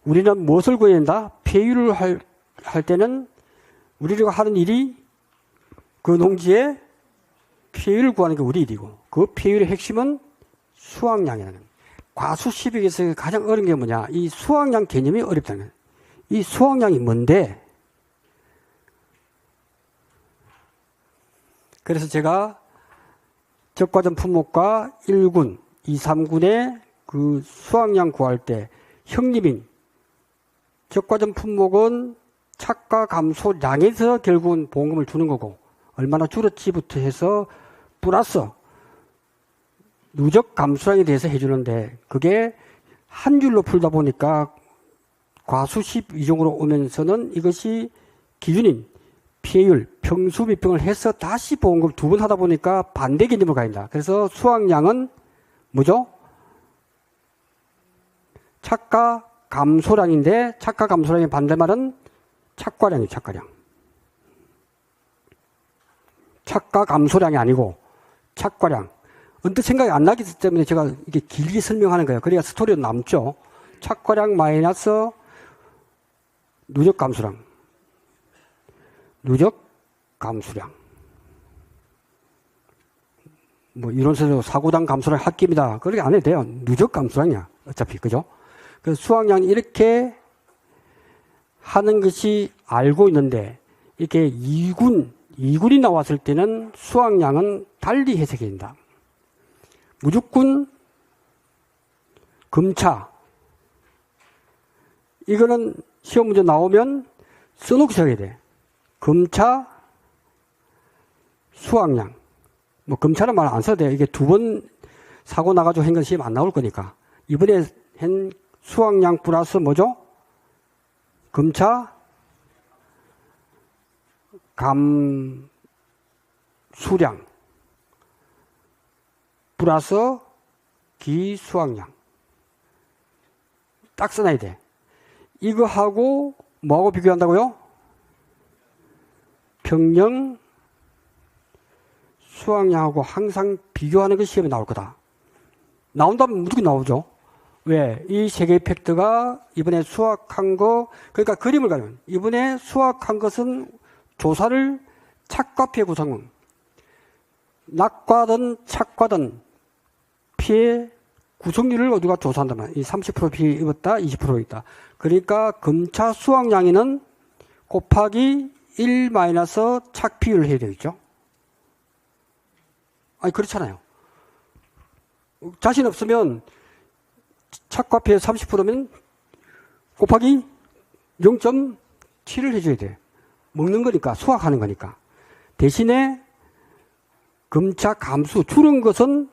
S1: 우리는 무엇을 구해야 된다? 폐유를 할 때는 우리가 하는 일이 그 농지에 폐유를 구하는 게 우리 일이고 그 폐유의 핵심은 수확량이라는 거예요. 과수시비에서 가장 어려운 게 뭐냐? 이 수확량 개념이 어렵다는 거예요. 이 수확량이 뭔데? 그래서 제가 적과점 품목과 1군, 2, 3군의 그 수확량 구할 때 형님인 적과점 품목은 착과 감소량에서 결국은 보험금을 주는 거고 얼마나 줄었지부터 해서 플러스 누적 감소량에 대해서 해주는데 그게 한 줄로 풀다 보니까 과수십 이종으로 오면서는 이것이 기준인 피해율, 평수 비평을 해서 다시 보험금 두 번 하다 보니까 반대 개념으로 가야 그래서 수확량은 뭐죠? 착과 감소량인데 착과 감소량의 반대말은 착과량이에요. 착과량. 착과 감소량이 아니고 착과량. 언뜻 생각이 안 나기 때문에 제가 이게 길게 설명하는 거예요. 그래야 스토리로 남죠. 착과량 마이너스 누적 감소량. 누적 감소량. 뭐 이론서도 사고당 감소량 합계입니다. 그렇게 안 해도 돼요. 누적 감소량이야. 어차피 그죠? 그래서 수확량이 이렇게 하는 것이 알고 있는데 이렇게 2군이 나왔을 때는 수확량은 달리 해석이 된다. 무조건 금차 이거는 시험 문제 나오면 써놓고 시작해야 돼. 금차 수확량 뭐 금차는 말 안 써도 돼. 이게 두 번 사고 나가지고 한 건 시험 안 나올 거니까 이번에 한 수확량 플러스 뭐죠? 금차 감수량 플러스 기수확량 딱 써놔야 돼. 이거하고 뭐하고 비교한다고요? 평형 수확량하고 항상 비교하는 것이 시험에 나올 거다. 나온다면 무조건 나오죠. 왜? 이 세 개의 팩트가 이번에 수확한 거, 그러니까 그림을 가면 이번에 수확한 것은 조사를 착과 피해 구성은 낙과든 착과든 피해 구성률을 우리가 조사한다면 이 30% 피해 입었다, 20% 있다. 그러니까 금차 수확량에는 곱하기 1 마이너스 착피율을 해야 되겠죠. 아니 그렇잖아요. 자신 없으면 착과 피해 30%면 곱하기 0.7을 해줘야 돼. 먹는 거니까 수확하는 거니까. 대신에 금차 감수 줄은 것은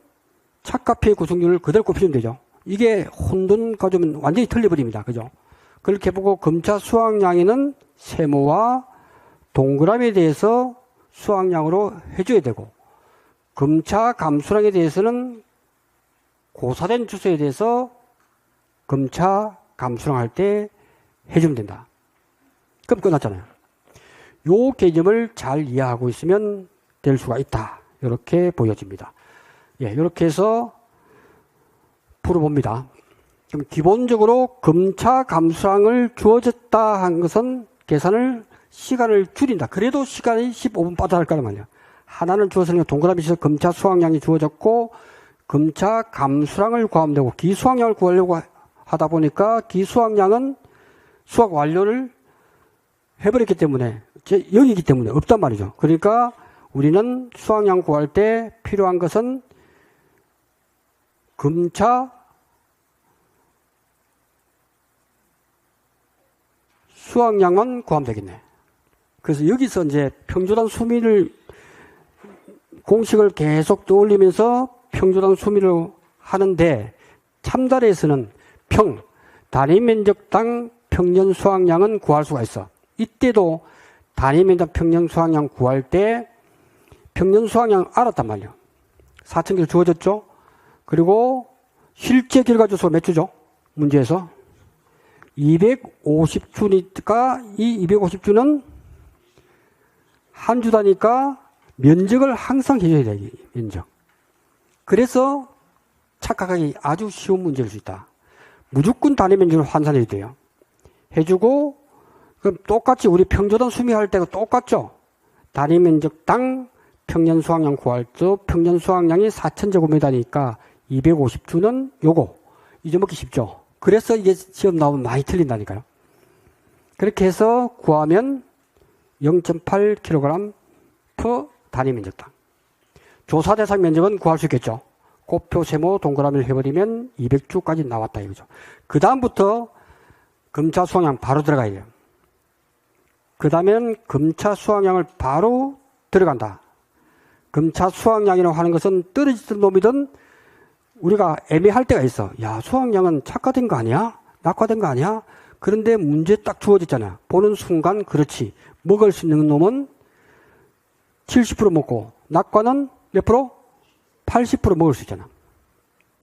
S1: 착과 피해 구성률을 그대로 곱해주면 되죠. 이게 혼돈 가져오면 완전히 틀려버립니다. 그죠? 그렇게 보고 금차 수확량에는 세모와 동그라미에 대해서 수확량으로 해줘야 되고 금차 감수량에 대해서는 고사된 주소에 대해서 금차 감수량 할 때 해주면 된다. 그럼 끝났잖아요. 요 개념을 잘 이해하고 있으면 될 수가 있다. 이렇게 보여집니다. 예, 이렇게 해서 풀어봅니다. 그럼 기본적으로 금차 감수량을 주어졌다 한 것은 계산을 시간을 줄인다. 그래도 시간이 15분 빠듯할 거란 말이야. 하나는 주어서는 동그라미 쳐서 금차 수확량이 주어졌고 금차 감수량을 구하면 되고 기수확량을 구하려고 하다 보니까 기수확량은 수확 완료를 해버렸기 때문에 여기이기 때문에 없단 말이죠. 그러니까 우리는 수확량 구할 때 필요한 것은 금차 수확량만 구하면 되겠네. 그래서 여기서 이제 평조단 수미를 공식을 계속 떠올리면서 평조단 수미를 하는데 참다리에서는 단위 면적당 평년 수확량은 구할 수가 있어. 이때도 단위 면적 평년 수확량 구할 때 평년 수확량 알았단 말이에요. 4,000개를 주어졌죠. 그리고 실제 결과 주소가 몇 주죠? 문제에서 250주니까 이 250주는 한 주다니까 면적을 항상 해줘야 돼. 면적. 그래서 착각하기 아주 쉬운 문제일 수 있다. 무조건 단위 면적을 환산해야 돼요. 해주고 그럼 똑같이 우리 평조단 수미할 때가 똑같죠. 단위 면적당 평년 수확량 구할 때 평년 수확량이 4,000제곱미터니까 250주는 요거 잊어먹기 쉽죠. 그래서 이게 시험 나오면 많이 틀린다니까요. 그렇게 해서 구하면 0.8kg per 단위 면적당. 조사 대상 면적은 구할 수 있겠죠. 곱표, 세모, 동그라미를 해버리면 200주까지 나왔다 이거죠. 그 다음부터 금차 수확량 바로 들어가야 돼요. 그 다음엔 금차 수확량을 바로 들어간다. 금차 수확량이라고 하는 것은 떨어지던 놈이든 우리가 애매할 때가 있어. 야, 수확량은 착화된 거 아니야? 낙화된 거 아니야? 그런데 문제 딱 주어졌잖아. 보는 순간 그렇지. 먹을 수 있는 놈은 70% 먹고 낙과는 몇 프로? 80% 먹을 수 있잖아.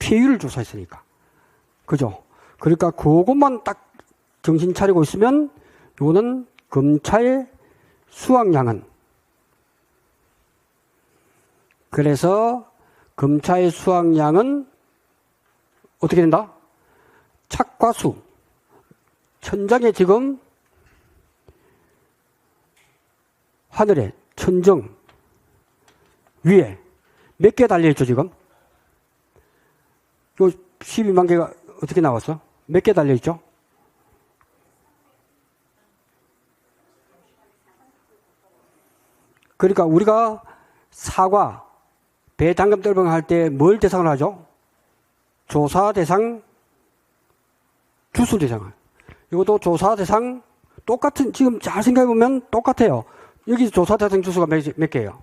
S1: 피해율을 조사했으니까. 그죠? 그러니까 그것만 딱 정신 차리고 있으면 이거는 금차의 수확량은 그래서 금차의 수확량은 어떻게 된다? 착과수. 천장에 지금 하늘에 천정 위에 몇 개 달려있죠 지금? 요 12만 개가 어떻게 나왔어? 몇 개 달려있죠? 그러니까 우리가 사과, 배, 당금, 뜰봉 할 때 뭘 대상으로 하죠? 조사 대상, 주술 대상을. 이것도 조사 대상 똑같은, 지금 잘 생각해보면 똑같아요. 여기 조사 대상 주수가 몇 개예요?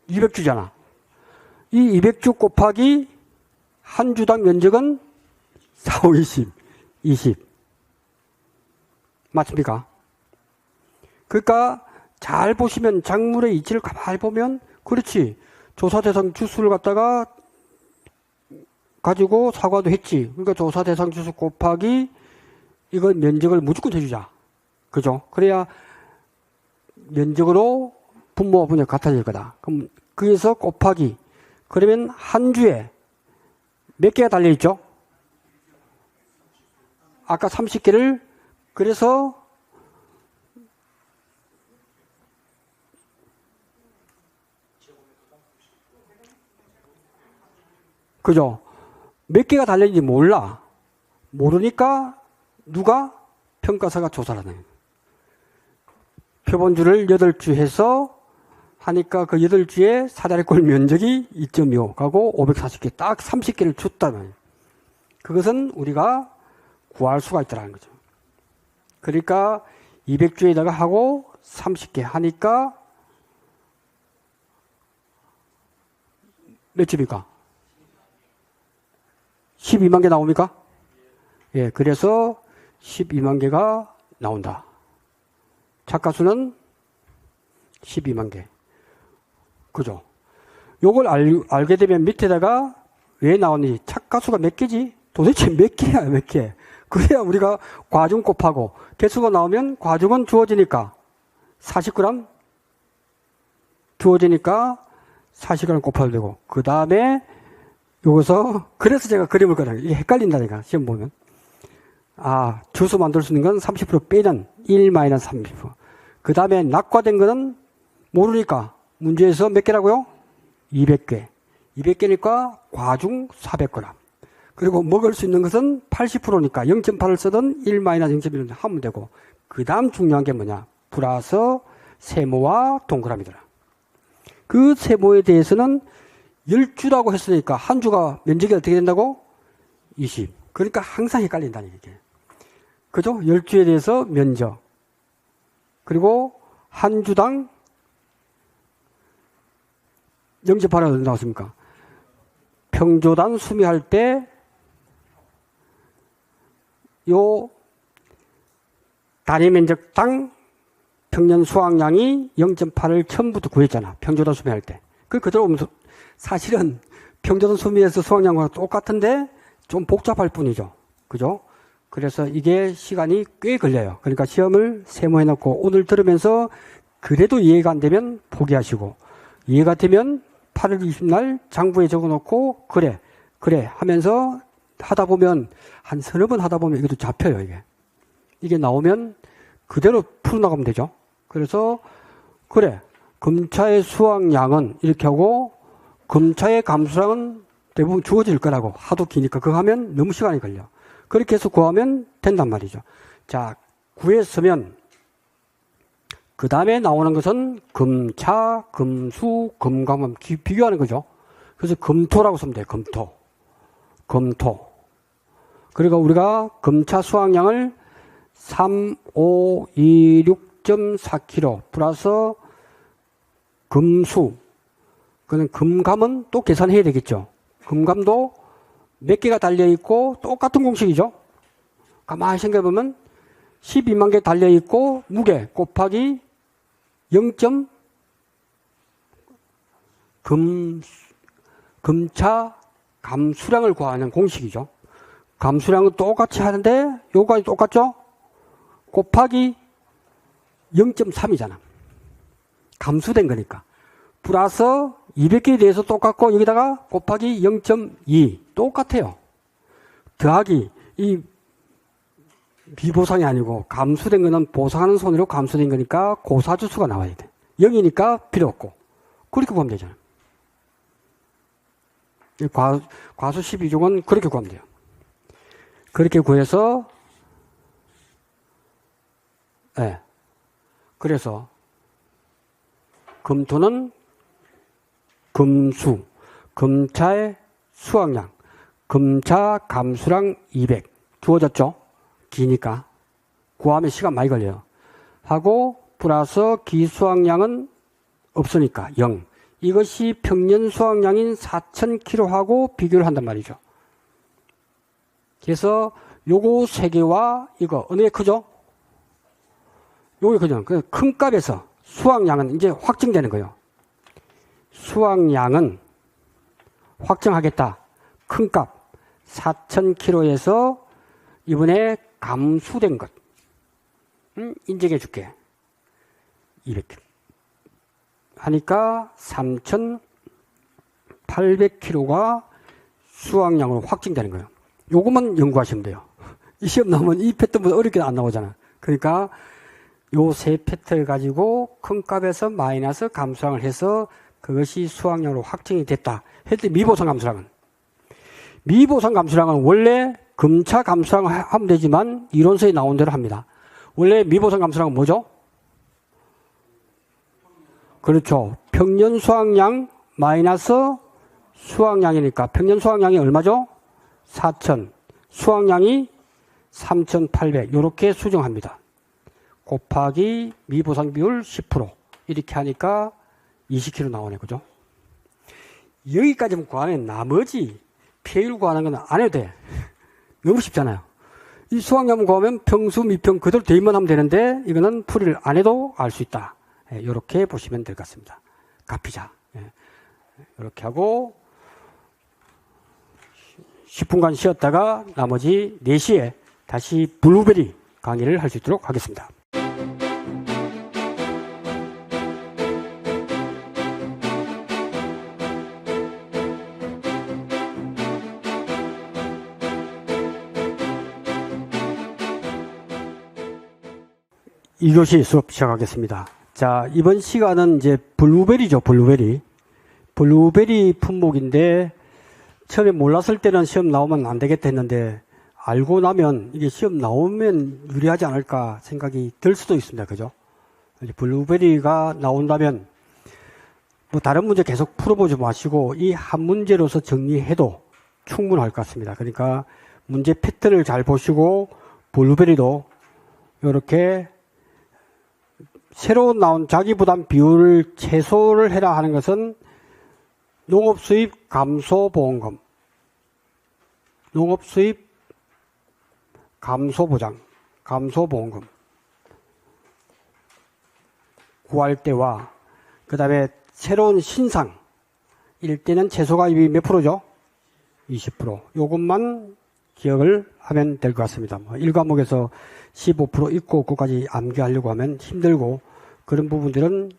S1: 200주잖아. 이 200주 곱하기 한 주당 면적은 4, 5, 20. 맞습니까? 그러니까 잘 보시면 작물의 이치를 가만히 보면 그렇지. 조사 대상 주수를 갖다가 가지고 사과도 했지. 그러니까 조사 대상 주수 곱하기 이거 면적을 무조건 해주자. 그죠? 그래야 면적으로 분모와 분모가 같아질 거다. 그럼 거기서 곱하기. 그러면 한 주에 몇 개가 달려있죠? 아까 30개를 그래서 그죠? 몇 개가 달려있는지 몰라. 모르니까 누가? 평가사가 조사를 하는 거예요. 표본주를 8주 해서 하니까 그 8주에 사다리꼴 면적이 2.25 가고 540개 딱 30개를 줬다는 그것은 우리가 구할 수가 있다는 거죠. 그러니까 200주에다가 하고 30개 하니까 몇 주입니까? 12만 개 나옵니까? 예, 그래서 12만 개가 나온다. 착가수는 12만 개. 그죠? 요걸 알게 되면 밑에다가 왜 나오는지, 착가수가 몇 개지? 도대체 몇 개야, 몇 개? 그래야 우리가 과중 곱하고, 개수가 나오면 과중은 주어지니까 40g 주어지니까 40g 곱하면 되고, 그 다음에 요거서, 그래서 제가 그림을 그려요. 이게 헷갈린다니까, 시험 보면. 아, 주수 만들 수 있는 건 30% 빼는 1-30%. 그 다음에 낙과된 거는 모르니까 문제에서 몇 개라고요? 200개. 200개니까 과중 400g. 그리고 먹을 수 있는 것은 80%니까 0.8을 쓰든 1-0.1을 하면 되고, 그 다음 중요한 게 뭐냐? 플러스 세모와 동그라미더라. 그 세모에 대해서는 10주라고 했으니까 한 주가 면적이 어떻게 된다고? 20. 그러니까 항상 헷갈린다는 얘기예요. 그죠? 10주에 대해서 면적. 그리고 한 주당 0.8이 어디 나왔습니까? 평조단 수미할 때 요 단위 면적당 평년 수확량이 0.8을 처음부터 구했잖아. 평조단 수미할 때. 그대로 오면서 사실은 평조단 수미에서 수확량과 똑같은데 좀 복잡할 뿐이죠. 그죠? 그래서 이게 시간이 꽤 걸려요. 그러니까 시험을 세모해 놓고 오늘 들으면서 그래도 이해가 안 되면 포기하시고 이해가 되면 8월 20날 장부에 적어 놓고 그래 하면서 하다 보면 한 서너 번 하다 보면 이것도 잡혀요. 이게 나오면 그대로 풀어나가면 되죠. 그래서 그래 금차의 수확량은 이렇게 하고 금차의 감수량은 대부분 주어질 거라고 하도 기니까 그거 하면 너무 시간이 걸려. 그렇게 해서 구하면 된단 말이죠. 자, 구했으면 그 다음에 나오는 것은 금차, 금수, 금감은 비교하는 거죠. 그래서 금토라고 쓰면 돼요. 금토. 그리고 우리가 금차 수확량을 3526.4kg 플러스 금수. 그는 금감은 또 계산해야 되겠죠. 금감도 몇 개가 달려있고 똑같은 공식이죠. 가만히 생각해보면 12만 개 달려있고 무게 곱하기 0. 금차 감수량을 구하는 공식이죠. 감수량은 똑같이 하는데 요거까지 똑같죠? 곱하기 0.3이잖아. 감수된 거니까. 플러스 200개에 대해서 똑같고 여기다가 곱하기 0.2 똑같아요. 더하기 이 비보상이 아니고 감수된 거는 보상하는 손으로 감수된 거니까 고사주수가 나와야 돼. 0이니까 필요 없고 그렇게 구하면 되잖아. 과수 12종은 그렇게 구하면 돼요. 그렇게 구해서 그래서 금토는 금수, 금차의 수확량, 금차 감수량 200 주어졌죠? 기니까 구하면 시간 많이 걸려요. 하고 플러스 기수확량은 없으니까 0. 이것이 평년 수확량인 4,000kg하고 비교를 한단 말이죠. 그래서 요거 세 개와 이거 어느 게 크죠? 요게 크죠. 큰 값에서 수확량은 이제 확정되는 거예요. 수확량은 확정하겠다. 큰 값 4,000kg에서 이번에 감수된 것 인정해 줄게. 200kg 하니까 3,800kg가 수확량으로 확정되는 거예요. 요것만 연구하시면 돼요. 이 시험 나오면 이 패턴보다 어렵게 안 나오잖아. 그러니까 요 세 패턴을 가지고 큰 값에서 마이너스 감수량을 해서 그것이 수확량으로 확정이 됐다. 했더니 미보상 감수량은 원래 금차 감수량을 하면 되지만 이론서에 나온 대로 합니다. 원래 미보상 감수량은 뭐죠? 그렇죠. 평년 수확량 마이너스 수확량이니까 평년 수확량이 얼마죠? 4,000. 수확량이 3,800. 이렇게 수정합니다. 곱하기 미보상 비율 10%. 이렇게 하니까 20kg 나오네. 그죠? 여기까지만 구하면 나머지 폐율 구하는 건 안 해도 돼. 너무 쉽잖아요. 이 수확량 구하면 평수, 미평 그대로 대입만 하면 되는데 이거는 풀이를 안 해도 알 수 있다. 이렇게 보시면 될 것 같습니다. 값이자. 이렇게 하고 10분간 쉬었다가 나머지 4시에 다시 블루베리 강의를 할 수 있도록 하겠습니다. 이것이 수업 시작하겠습니다. 자, 이번 시간은 이제 블루베리죠, 블루베리. 블루베리 품목인데, 처음에 몰랐을 때는 시험 나오면 안 되겠다 했는데, 알고 나면 이게 시험 나오면 유리하지 않을까 생각이 들 수도 있습니다. 그죠? 블루베리가 나온다면, 뭐 다른 문제 계속 풀어보지 마시고, 이 한 문제로서 정리해도 충분할 것 같습니다. 그러니까 문제 패턴을 잘 보시고, 블루베리도 이렇게 새로 나온 자기부담 비율을 최소를 해라 하는 것은 농업수입 감소보험금, 농업수입 감소보장, 감소보험금 구할 때와 그 다음에 새로운 신상일 때는 최소가입이 몇 프로죠? 20%. 요것만 기억을 하면 될 것 같습니다. 1과목에서 15% 있고 없고까지 암기하려고 하면 힘들고 그런 부분들은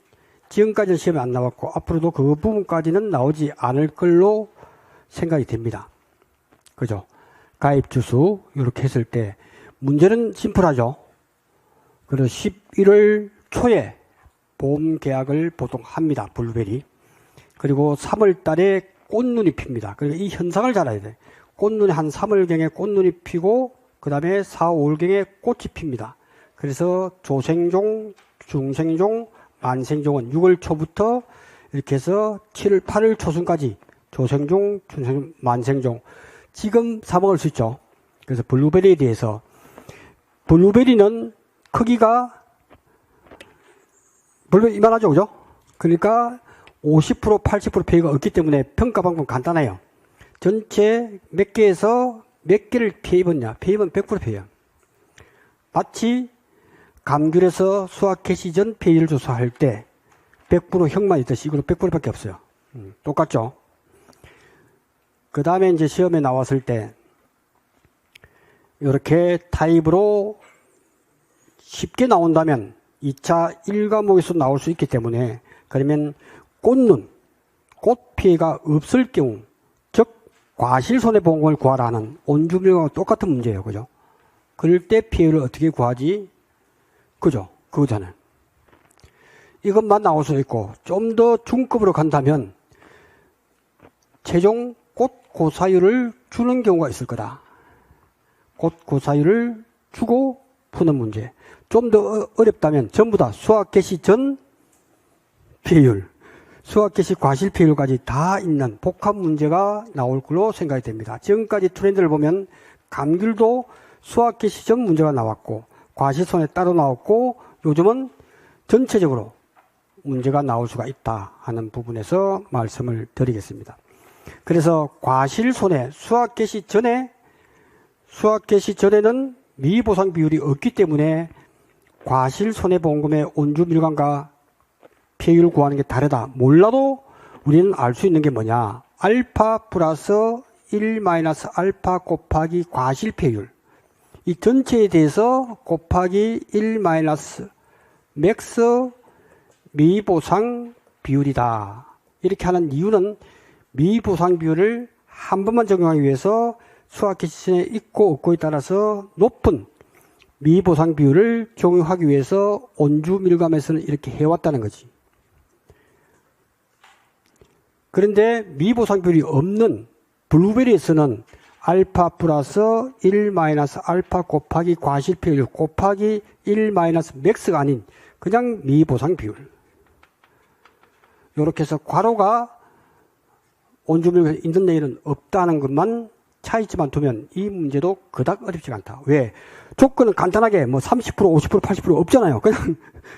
S1: 지금까지는 시험에 안 나왔고 앞으로도 그 부분까지는 나오지 않을 걸로 생각이 됩니다. 그죠? 가입 주수 이렇게 했을 때 문제는 심플하죠. 그래서 11월 초에 보험 계약을 보통 합니다. 블루베리. 그리고 3월 달에 꽃눈이 핍니다. 그리고 이 현상을 잘 알아야 돼. 꽃눈이 한 3월경에 꽃눈이 피고 그 다음에 4, 5월경에 꽃이 핍니다. 그래서 조생종, 중생종, 만생종은 6월 초부터 이렇게 해서 7월, 8월 초순까지 조생종, 중생종, 만생종 지금 사 먹을 수 있죠. 그래서 블루베리에 대해서 블루베리는 크기가 블루베리 이만하죠, 그죠? 그러니까 50%, 80% 피해가 없기 때문에 평가 방법은 간단해요. 전체 몇 개에서 몇 개를 피해 입었냐? 피해 입은 100% 피해요. 마치 감귤에서 수확 개시 전 피해를 조사할 때 100% 형만 있듯이 이걸로 100%밖에 없어요. 똑같죠? 그 다음에 이제 시험에 나왔을 때 이렇게 타입으로 쉽게 나온다면 2차 1과목에서 나올 수 있기 때문에 그러면 꽃눈, 꽃 피해가 없을 경우 즉 과실손해보험금을 구하라는 온주밀과 똑같은 문제예요. 그죠? 그럴 때 피해를 어떻게 구하지? 그죠? 그거잖아요. 이것만 나올 수 있고 좀 더 중급으로 간다면 최종 꽃 고사율을 주는 경우가 있을 거다. 꽃 고사율을 주고 푸는 문제. 좀 더 어렵다면 전부 다 수확 개시 전 피해율, 수확 개시 과실 피해율까지 다 있는 복합 문제가 나올 걸로 생각이 됩니다. 지금까지 트렌드를 보면 감귤도 수확 개시 전 문제가 나왔고 과실손해 따로 나왔고 요즘은 전체적으로 문제가 나올 수가 있다 하는 부분에서 말씀을 드리겠습니다. 그래서 과실손해 수확 개시 전에는 미보상 비율이 없기 때문에 과실손해보험금의 온주밀감과 피해율을 구하는 게 다르다. 몰라도 우리는 알 수 있는 게 뭐냐. 알파 플러스 1 마이너스 알파 곱하기 과실피해율. 이 전체에 대해서 곱하기 1 마이너스 맥스 미보상 비율이다. 이렇게 하는 이유는 미보상 비율을 한 번만 적용하기 위해서 수학개시선에 있고 없고에 따라서 높은 미보상 비율을 적용하기 위해서 온주밀감에서는 이렇게 해왔다는 거지. 그런데 미보상 비율이 없는 블루베리에서는 알파 플러스 1 마이너스 알파 곱하기 과실피해율 곱하기 1 마이너스 맥스가 아닌 그냥 미보상 비율. 이렇게 해서 괄호가 온주밀감에 있는 내일은 없다는 것만 차이점만 두면 이 문제도 그닥 어렵지 않다. 왜? 조건은 간단하게 뭐 30%, 50%, 80% 없잖아요. 그냥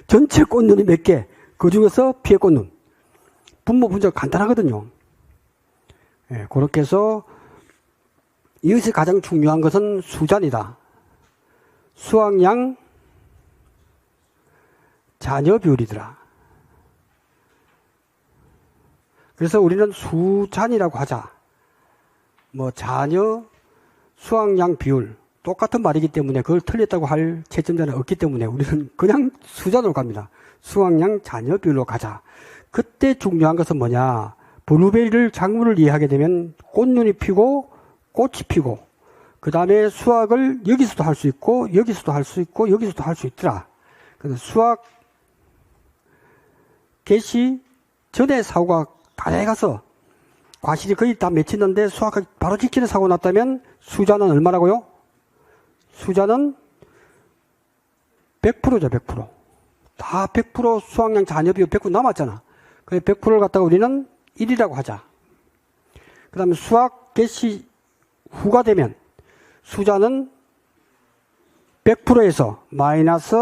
S1: 전체 꽃눈이 몇 개, 그 중에서 피해 꽃눈. 분모 분자가 간단하거든요. 예, 그렇게 해서 이것이 가장 중요한 것은 수잔이다. 수확량 잔여 비율이더라. 그래서 우리는 수잔이라고 하자. 뭐 잔여 수확량 비율 똑같은 말이기 때문에 그걸 틀렸다고 할 채점자는 없기 때문에 우리는 그냥 수잔으로 갑니다. 수확량 잔여 비율로 가자. 그때 중요한 것은 뭐냐. 블루베리를 작물을 이해하게 되면 꽃눈이 피고 꽃이 피고 그 다음에 수확을 여기서도 할 수 있고 여기서도 할 수 있고 여기서도 할 수 있더라. 그래서 수확 개시 전에 사고가 다 해가서 과실이 거의 다 맺히는데 수확하기 바로 직전에 사고 났다면 수자는 얼마라고요? 수자는 100%죠, 100%. 다 100% 수확량 잔여비율 100% 남았잖아. 그래서 100%를 갖다가 우리는 1이라고 하자. 그 다음에 수확 개시 후가 되면 수자는 100%에서 마이너스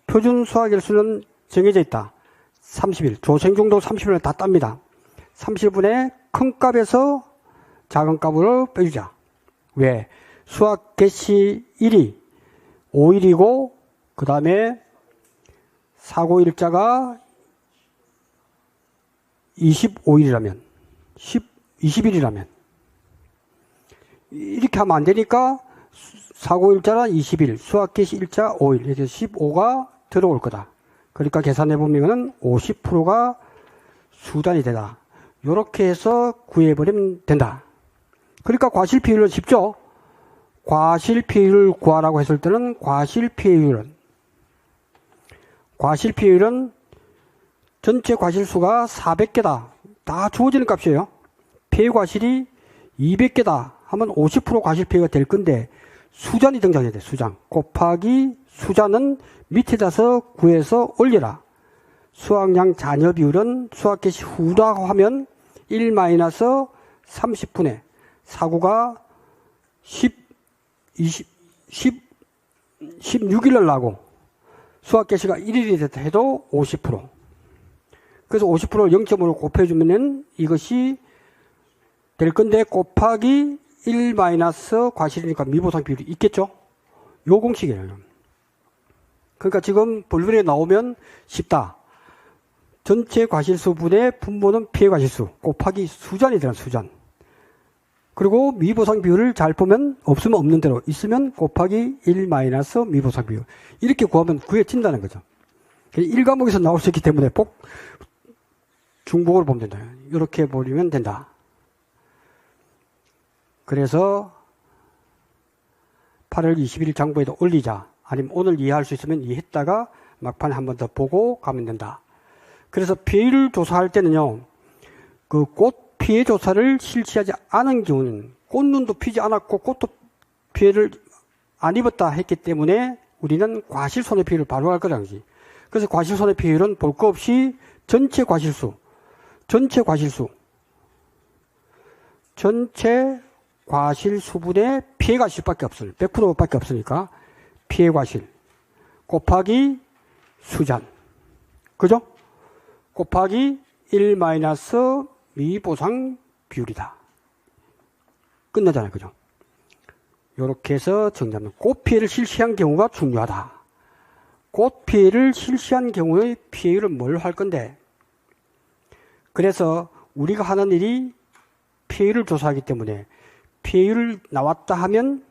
S1: 표준 수학일수는 정해져 있다. 30일. 조생중도 30일을 다 땁니다. 30분의 큰 값에서 작은 값으로 빼주자. 왜? 수학 개시 1이 5일이고 그 다음에 사고일자가 25일이라면 20일이라면 이렇게 하면 안 되니까 사고일자는 20일, 수학 개시 일자 5일, 이렇게 15가 들어올 거다. 그러니까 계산해보면 50%가 수단이 되다. 이렇게 해서 구해버리면 된다. 그러니까 과실피해율은 쉽죠? 과실피해율을 구하라고 했을 때는 과실피해율은 전체 과실수가 400개다. 다 주어지는 값이에요. 피해과실이 200개다 하면 50% 과실피해가 될 건데 수잔이 등장해야 돼. 수잔 곱하기 수잔은 밑에다서 구해서 올려라. 수학량 잔여 비율은 수학 개시 후라고 하면 1-30분의 사고가 16일날 나고 수학 개시가 1일이 됐다 해도 50%. 그래서 50%를 0.5로 곱해주면 이것이 될 건데 곱하기 1 마이너스 과실이니까 미보상 비율이 있겠죠? 요 공식이에요. 그러니까 지금 본론에 나오면 쉽다. 전체 과실수분의 분모는 피해 과실수 곱하기 수잔이 되는 수잔. 그리고 미보상 비율을 잘 보면 없으면 없는 대로 있으면 곱하기 1 마이너스 미보상 비율. 이렇게 구하면 구해진다는 거죠. 1과목에서 나올 수 있기 때문에 중복으로 보면 된다. 이렇게 보면 된다. 그래서 8월 20일 장부에도 올리자. 아니면 오늘 이해할 수 있으면 이해했다가 막판에 한 번 더 보고 가면 된다. 그래서 피해를 조사할 때는요. 그 꽃 피해 조사를 실시하지 않은 경우는 꽃눈도 피지 않았고 꽃도 피해를 안 입었다 했기 때문에 우리는 과실손해피해를 바로 할 거라는 거지. 그래서 과실손해피해율은 볼 거 없이 전체 과실수분의 피해과실밖에 없어요. 100%밖에 없으니까 피해과실 곱하기 수잔. 그죠? 곱하기 1 마이너스 미보상 비율이다. 끝나잖아요. 그죠? 요렇게 해서 정리하면 꽃피해를 실시한 경우가 중요하다. 꽃피해를 실시한 경우의 피해율은 뭘 할 건데? 그래서 우리가 하는 일이 피해율을 조사하기 때문에 피해율 나왔다 하면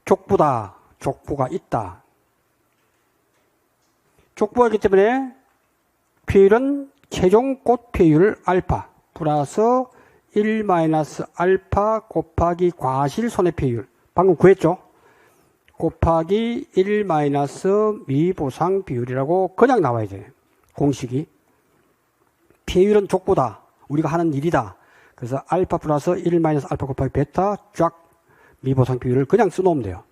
S1: 족부다. 족부가 있다. 족부가 있기 때문에 피해율은 최종 꽃 피해율 알파 플러스 1 마이너스 알파 곱하기 과실 손해피해율. 방금 구했죠? 곱하기 1 마이너스 미보상 비율이라고 그냥 나와야 돼요. 공식이. 피해율은 족보다. 우리가 하는 일이다. 그래서 알파 플러스 1 마이너스 알파 곱하기 베타 쫙 미보상 비율을 그냥 써놓으면 돼요.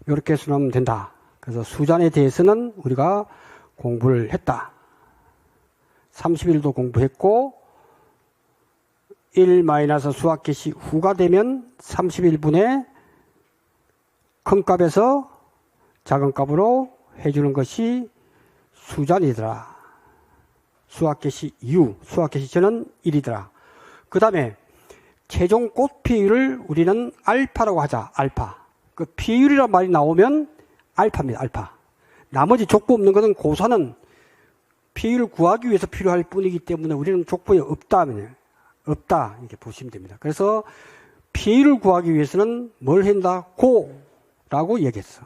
S1: 이렇게 써놓으면 된다. 그래서 수잔에 대해서는 우리가 공부를 했다. 30일도 공부했고 1 마이너스 수학 개시 후가 되면 31분의 큰 값에서 작은 값으로 해주는 것이 수잔이더라. 수학 개시 이후, 수학 개시 전은 1이더라. 그 다음에 최종 꽃 피해율을 우리는 알파라고 하자. 알파. 그 피해율이란 말이 나오면 알파입니다. 알파. 나머지 족부 없는 것은 고사는 피해율을 구하기 위해서 필요할 뿐이기 때문에 우리는 족부에 없다 이렇게 보시면 됩니다. 그래서 피해율을 구하기 위해서는 뭘 한다? 고라고 얘기했어.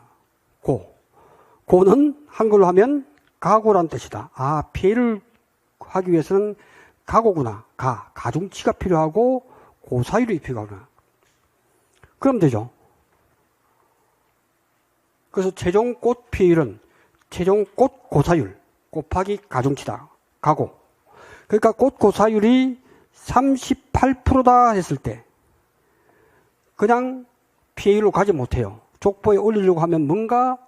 S1: 고는 한글로 하면 가고란 뜻이다. 아, 피해를 하기 위해서는 가고구나. 가중치가 필요하고 고사율이 필요하구나. 그럼 되죠. 그래서 최종 꽃 피해율은 최종 꽃 고사율 곱하기 가중치다. 가고. 그러니까 꽃 고사율이 38%다 했을 때 그냥 피해율로 가지 못해요. 족보에 올리려고 하면 뭔가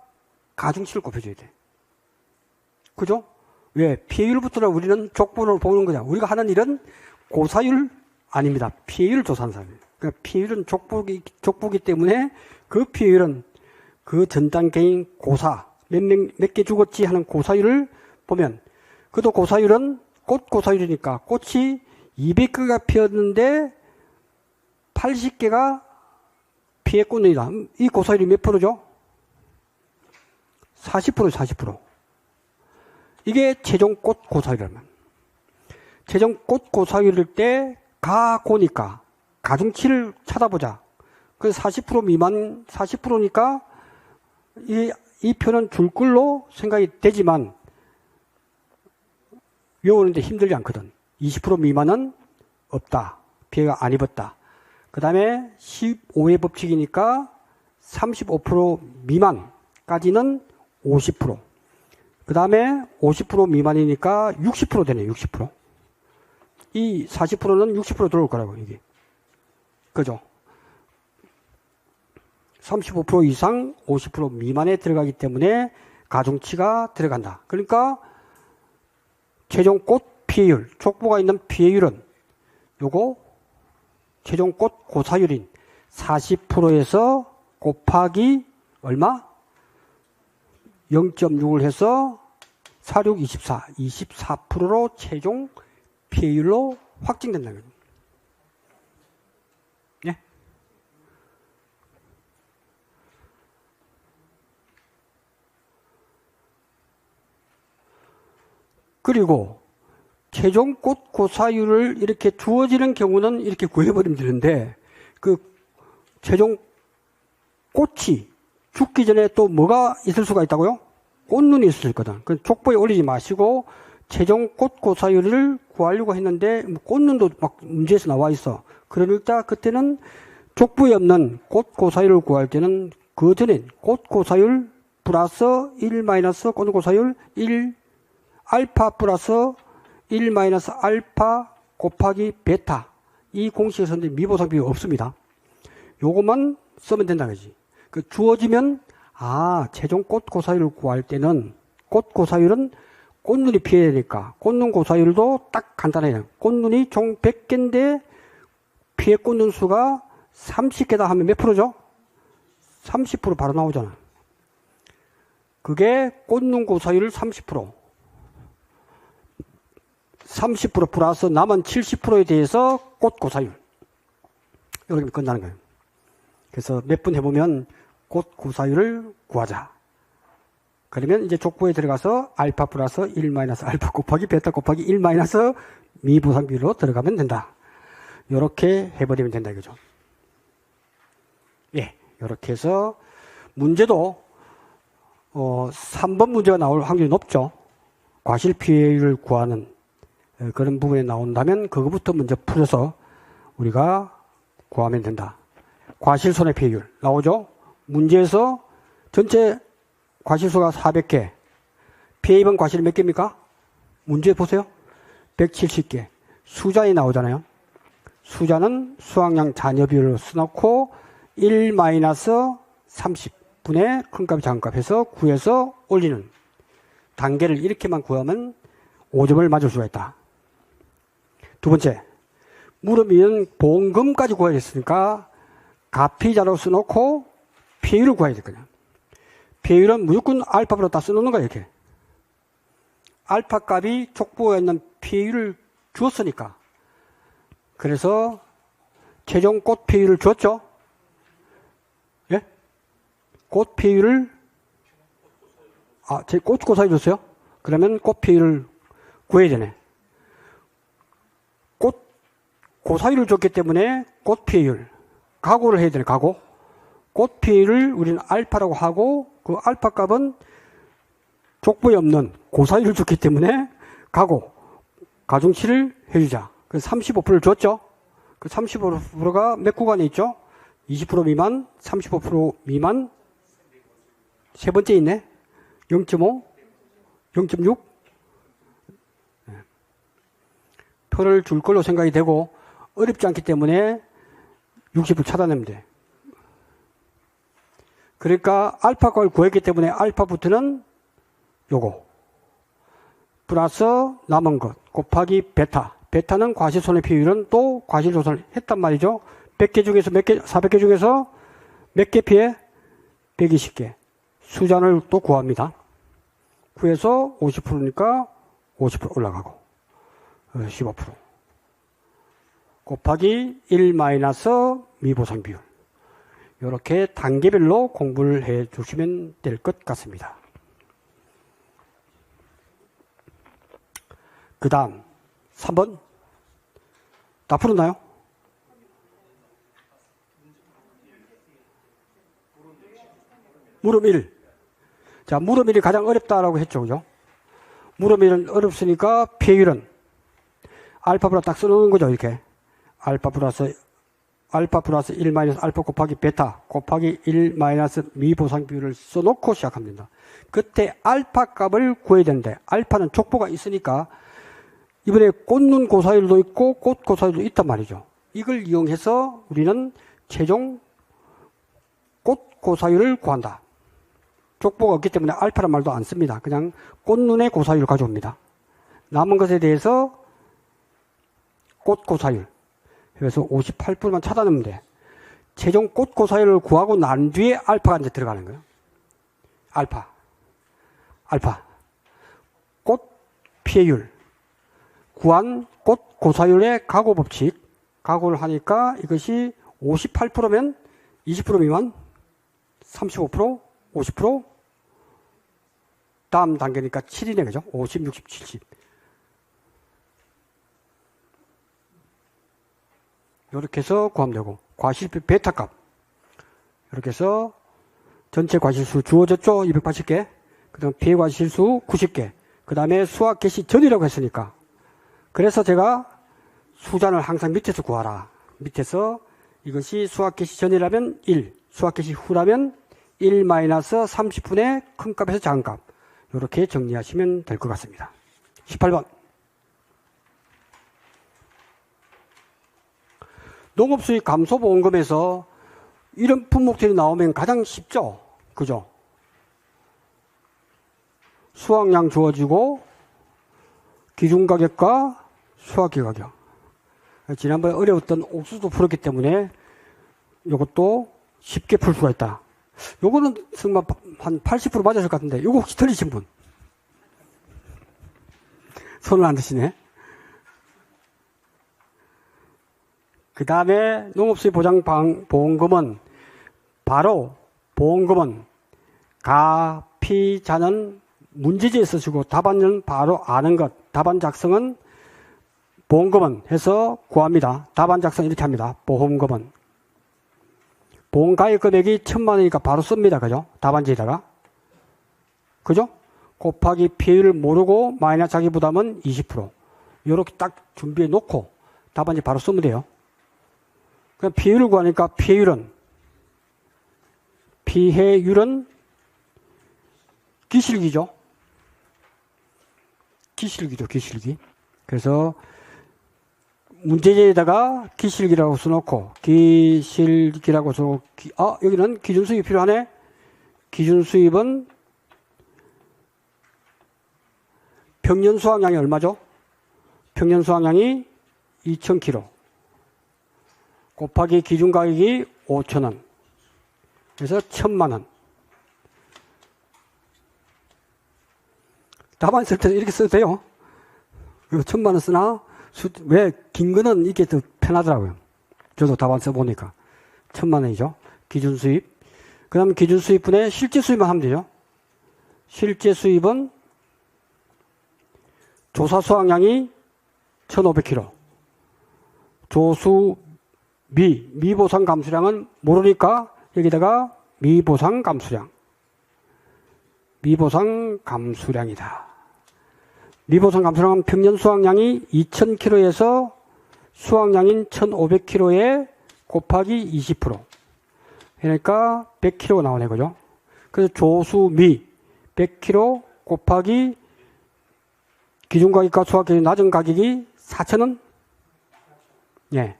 S1: 가중치를 곱해줘야 돼. 그죠? 왜? 피해율부터 우리는 족보를 보는 거냐. 우리가 하는 일은 고사율 아닙니다. 피해율을 조사하는 사람이에요. 그러니까 피해율은 족보기 때문에 그 피해율은 그 전 단계인 고사, 몇 개 죽었지 하는 고사율을 보면, 그도 고사율은 꽃 고사율이니까 꽃이 200개가 피었는데 80개가 피해꽃눈이다. 이 고사율이 몇 프로죠? 40%, 40%. 이게 최종 꽃 고사율이라면. 최종 꽃 고사율일 때 가고니까 가중치를 찾아보자. 그래서 40% 미만, 40%니까 이 표는 줄글로 생각이 되지만 외우는데 힘들지 않거든. 20% 미만은 없다. 피해가 안 입었다. 그 다음에 15의 법칙이니까 35% 미만까지는 50%. 그 다음에 50% 미만이니까 60% 되네요. 60%. 이 40%는 60% 들어올 거라고, 이게. 그죠? 35% 이상 50% 미만에 들어가기 때문에 가중치가 들어간다. 그러니까 최종 꽃 피해율, 족보가 있는 피해율은 요거 최종 꽃 고사율인 40%에서 곱하기 얼마? 0.6을 해서 46, 24, 24%로 최종 피해율로 확정된다는 거죠. 예? 그리고 최종 꽃 고사율을 이렇게 주어지는 경우는 이렇게 구해버리면 되는데, 그 최종 꽃이 죽기 전에 또 뭐가 있을 수가 있다고요? 꽃눈이 있을 수 있거든. 그 족보에 올리지 마시고 최종 꽃 고사율을 구하려고 했는데 꽃눈도 막 문제에서 나와 있어. 그러니까 그때는 족보에 없는 꽃 고사율을 구할 때는 그 전에 꽃 고사율 플러스 1 마이너스 꽃 고사율 1 알파 플러스 1 마이너스 알파 곱하기 베타, 이 공식에서 미보상 비율 없습니다. 요것만 쓰면 된다는 거지. 그 주어지면 최종 꽃 고사율을 구할 때는 꽃 고사율은 꽃눈이 피해야 되니까 꽃눈 고사율도 딱 간단해요. 꽃눈이 총 100개인데 피해 꽃눈 수가 30개다 하면 몇 프로죠? 30% 바로 나오잖아. 그게 꽃눈 고사율 30%. 30% 플러스 남은 70%에 대해서 꽃 고사율. 이렇게 끝나는 거예요. 그래서 몇 분 해보면 꽃 고사율을 구하자. 그러면 이제 족보에 들어가서 알파 플러스 1 마이너스 알파 곱하기 베타 곱하기 1 마이너스 미보상 비율로 들어가면 된다. 이렇게 해버리면 된다 이거죠. 예, 이렇게 해서 문제도 3번 문제가 나올 확률이 높죠. 과실 피해율을 구하는 그런 부분에 나온다면 그거부터 먼저 풀어서 우리가 구하면 된다. 과실 손해피해율 나오죠? 문제에서 전체 과실수가 400개, 피해 입은 과실이 몇 개입니까? 문제 보세요. 170개. 수자에 나오잖아요. 수자는 수확량 잔여 비율을 써놓고 1-30분의 큰값 작은값 해서 구해서 올리는 단계를 이렇게만 구하면 5점을 맞을 수가 있다. 두 번째, 물음이는 보험금까지 구해야 됐으니까 가피자로 써놓고 피해율을 구해야 됐거든요. 피해율은 무조건 알파로 다 써놓는 거예요, 이렇게. 알파 값이 족보에 있는 피해율을 주었으니까. 그래서 최종 꽃 피해율을 주었죠? 예? 꽃 피해율을, 제 꽃 고사해 줬어요? 그러면 꽃 피해율을 구해야 되네. 꽃 고사율을 줬기 때문에 꽃 피해율. 가고를 해야 되네, 가고. 꽃 피해율을 우리는 알파라고 하고, 그 알파 값은 족보에 없는 고사율을 줬기 때문에 가고, 가중치를 해주자. 그래서 35%를 줬죠? 그 35%가 몇 구간에 있죠? 20% 미만, 35% 미만, 세 번째 있네? 0.5, 0.6? 표를 줄 걸로 생각이 되고, 어렵지 않기 때문에 60을 찾아내면 돼. 그러니까 알파 값을 구했기 때문에 알파부터는 요거 플러스 남은 것 곱하기 베타. 베타는 과실손해피해율은 또 과실조사를 했단 말이죠. 100개 중에서 몇 개, 400개 중에서 몇 개 피해? 120개. 수잔을 또 구합니다. 구해서 50%니까 50% 올라가고, 15%. 곱하기 1 마이너스 미보상 비율. 이렇게 단계별로 공부를 해 주시면 될 것 같습니다. 그 다음 3번 다 풀었나요? 물음 1. 자, 물음 1이 가장 어렵다라고 했죠. 그죠? 물음 1은 어렵으니까 피해율은 알파 플러스 딱 써놓는 거죠. 이렇게. 알파 플러스 1 마이너스 알파 곱하기 베타 곱하기 1 마이너스 미보상 비율을 써놓고 시작합니다. 그때 알파 값을 구해야 되는데 알파는 족보가 있으니까 이번에 꽃눈 고사율도 있고 꽃 고사율도 있단 말이죠. 이걸 이용해서 우리는 최종 꽃 고사율을 구한다. 족보가 없기 때문에 알파란 말도 안 씁니다. 그냥 꽃눈의 고사율을 가져옵니다. 남은 것에 대해서 꽃 고사율 그래서 58%만 찾아내면 돼. 최종 꽃 고사율을 구하고 난 뒤에 알파가 이제 들어가는 거예요. 알파. 꽃 피해율. 구한 꽃 고사율의 가고 법칙. 가고를 하니까 이것이 58%면 20% 미만, 35%, 50%. 다음 단계니까 7이네, 그죠? 50, 60, 70. 이렇게 해서 구하면 되고, 과실비 베타 값. 이렇게 해서 전체 과실수 주어졌죠? 280개. 그 다음 피해 과실수 90개. 그 다음에 수학 개시 전이라고 했으니까. 그래서 제가 수잔을 항상 밑에서 구하라. 밑에서 이것이 수학 개시 전이라면 1, 수학 개시 후라면 1 마이너스 30분의 큰 값에서 작은 값. 이렇게 정리하시면 될 것 같습니다. 18번. 농업수익 감소보험금에서 이런 품목들이 나오면 가장 쉽죠? 그죠? 수확량 주어지고 기준가격과 수확기 가격. 지난번에 어려웠던 옥수수도 풀었기 때문에 이것도 쉽게 풀 수가 있다. 요거는 정말 한 80% 맞았을 것 같은데 요거 혹시 틀리신 분? 손을 안 드시네. 그 다음에 농업수익 보장보험금은 바로 보험금은 가, 피, 자는 문제지에서 주고 답안은 바로 아는 것. 답안 작성은 보험금은 해서 구합니다. 답안 작성 이렇게 합니다. 보험금은. 보험가입 금액이 1,000만 원이니까 바로 씁니다. 그죠? 답안지에다가. 그죠? 곱하기 피해율을 모르고 마이너스 자기 부담은 20%. 이렇게 딱 준비해 놓고 답안지 바로 쓰면 돼요. 그럼 피해율을 구하니까 피해율은 기실기죠. 기실기. 그래서 문제제에다가 기실기라고 써놓고 기실기라고 써놓고 여기는 기준수입이 필요하네. 기준수입은 평년 수확량이 얼마죠? 평년 수확량이 2,000kg 곱하기 기준가격이 5,000원. 그래서 1,000만 원. 답안 쓸 때 이렇게 써도 돼요. 그리고 1,000만 원 쓰나? 왜 긴 거는 이게 더 편하더라고요. 저도 답안 써보니까. 1,000만 원이죠. 기준 수입. 그 다음에 기준 수입분의 실제 수입만 하면 되죠. 실제 수입은 조사 수확량이 1,500kg. 조수 미보상 감수량은 모르니까 여기다가 미보상 감수량이다. 미보상 감수량은 평년 수확량이 2,000kg에서 수확량인 1,500kg에 곱하기 20%. 그러니까 100kg가 나오네, 그죠? 그래서 조수미 100kg 곱하기 기준가격과 수확가격이 낮은 가격이 4,000원? 예.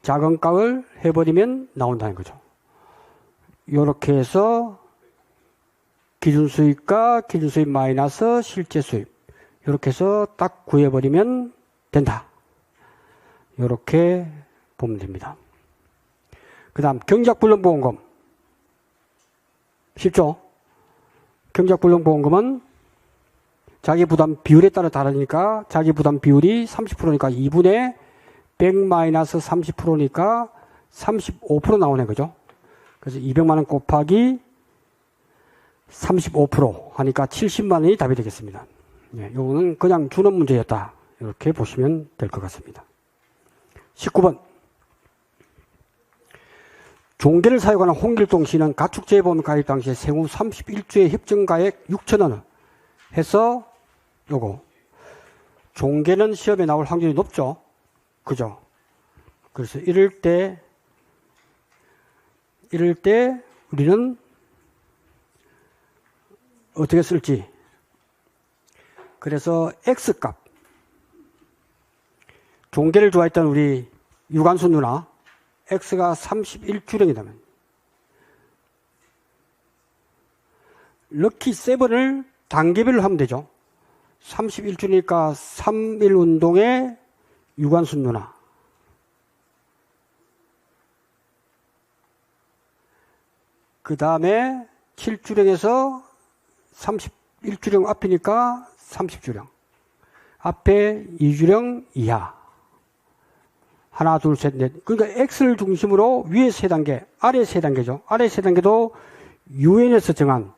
S1: 작은 값을 해버리면 나온다는 거죠. 이렇게 해서 기준수입과 기준수입 마이너스 실제수입 이렇게 해서 딱 구해버리면 된다. 이렇게 보면 됩니다. 그 다음 경작불능보험금. 쉽죠? 경작불능보험금은 자기부담 비율에 따라 다르니까 자기부담 비율이 30%니까 2분의 100 마이너스 30%니까 35% 나오네. 그죠? 그래서 200만원 곱하기 35% 하니까 70만원이 답이 되겠습니다. 예, 요거는 그냥 주는 문제였다. 이렇게 보시면 될 것 같습니다. 19번. 종계를 사용하는 홍길동 씨는 가축재보험 가입 당시에 생후 31주의 협정가액 6천원을 해서 요거 종계는 시험에 나올 확률이 높죠. 그죠? 그래서 이럴 때 우리는 어떻게 쓸지. 그래서 X값. 종계를 좋아했던 우리 유관순 누나, X가 31주령이라면, 럭키 7을 단계별로 하면 되죠. 31주니까 3일 운동에 유관순 누나. 그 다음에 7주령에서 31주령 앞이니까 30주령. 앞에 2주령 이하. 하나, 둘, 셋, 넷. 그러니까 X를 중심으로 위에 3단계, 아래 3단계죠. 아래 3단계도 유엔에서 정한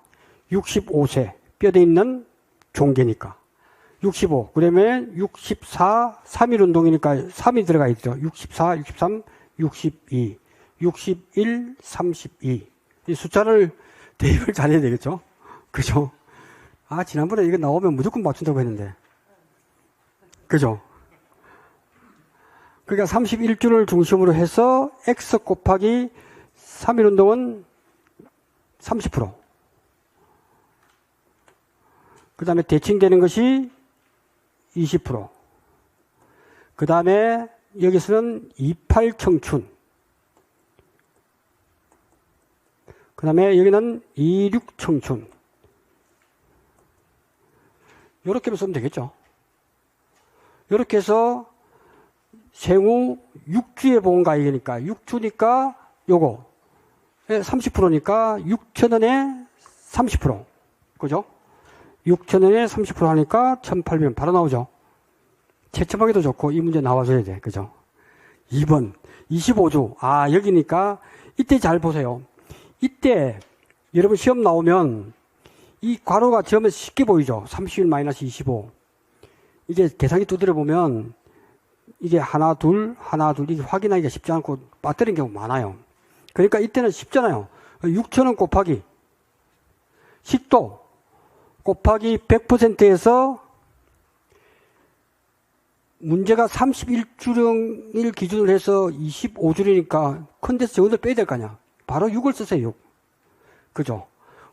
S1: 65세 뼈대 있는 종계니까. 65. 그러면 64, 3일 운동이니까 3이 들어가 있죠. 64, 63, 62, 61, 32. 이 숫자를 대입을 잘해야 되겠죠. 그죠? 아, 지난번에 이거 나오면 무조건 맞춘다고 했는데. 그죠? 그러니까 31주를 중심으로 해서 X 곱하기 3일 운동은 30%. 그 다음에 대칭되는 것이 20%. 그 다음에 여기서는 28 청춘. 그 다음에 여기는 26 청춘. 요렇게 쓰면 되겠죠. 요렇게 해서 생후 6주의 보험가액이니까 6주니까 요거 30%니까 6,000원에 30%. 그죠? 6,000원에 30% 하니까 1,800원 바로 나오죠. 채점하기도 좋고 이 문제 나와줘야 돼. 그죠? 2번 25주. 아, 여기니까 이때 잘 보세요. 이때 여러분 시험 나오면 이 괄호가 지으면 쉽게 보이죠. 31 마이너스 25. 이게 계산기 두드려 보면 이게 하나 둘 이게 확인하기가 쉽지 않고 빠뜨린 경우 많아요. 그러니까 이때는 쉽잖아요. 6,000원 곱하기 식도 곱하기 100%에서 문제가 31주령일 기준으로 해서 25주령이니까 큰 데서 적은 걸 빼야 될 거 아니야. 바로 6을 쓰세요. 6. 그죠?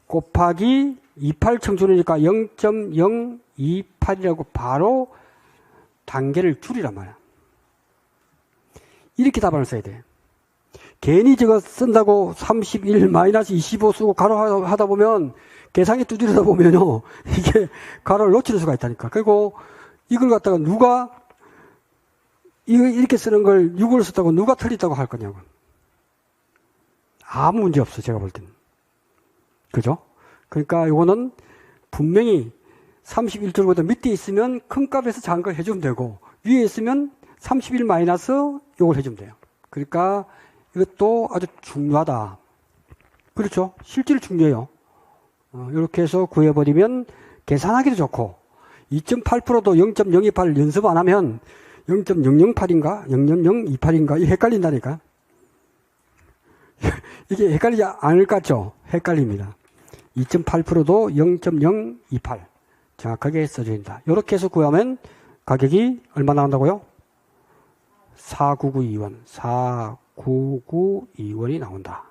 S1: 곱하기 28 청춘이니까 0.028이라고 바로 단계를 줄이란 말이야. 이렇게 답안을 써야 돼. 괜히 저거 쓴다고 31 마이너스 25 쓰고 가로 하다 보면 계산기 두드리다 보면요. 이게 가로를 놓치는 수가 있다니까. 그리고 이걸 갖다가 누가 이렇게 쓰는 걸 6을 썼다고 누가 틀렸다고 할 거냐고. 아무 문제 없어. 제가 볼 때는. 그죠? 그러니까 이거는 분명히 31주보다 밑에 있으면 큰 값에서 작은 걸 해주면 되고 위에 있으면 31 마이너스 이걸 해주면 돼요. 그러니까 이것도 아주 중요하다. 그렇죠? 실제로 중요해요. 이렇게 해서 구해버리면 계산하기도 좋고 2.8%도 0.028 연습 안 하면 0.008인가 0.028인가 이게 헷갈린다니까. 이게 헷갈리지 않을 것 같죠? 헷갈립니다. 2.8%도 0.028 정확하게 써줍니다. 이렇게 해서 구하면 가격이 얼마 나온다고요? 4992원 4992원이 나온다.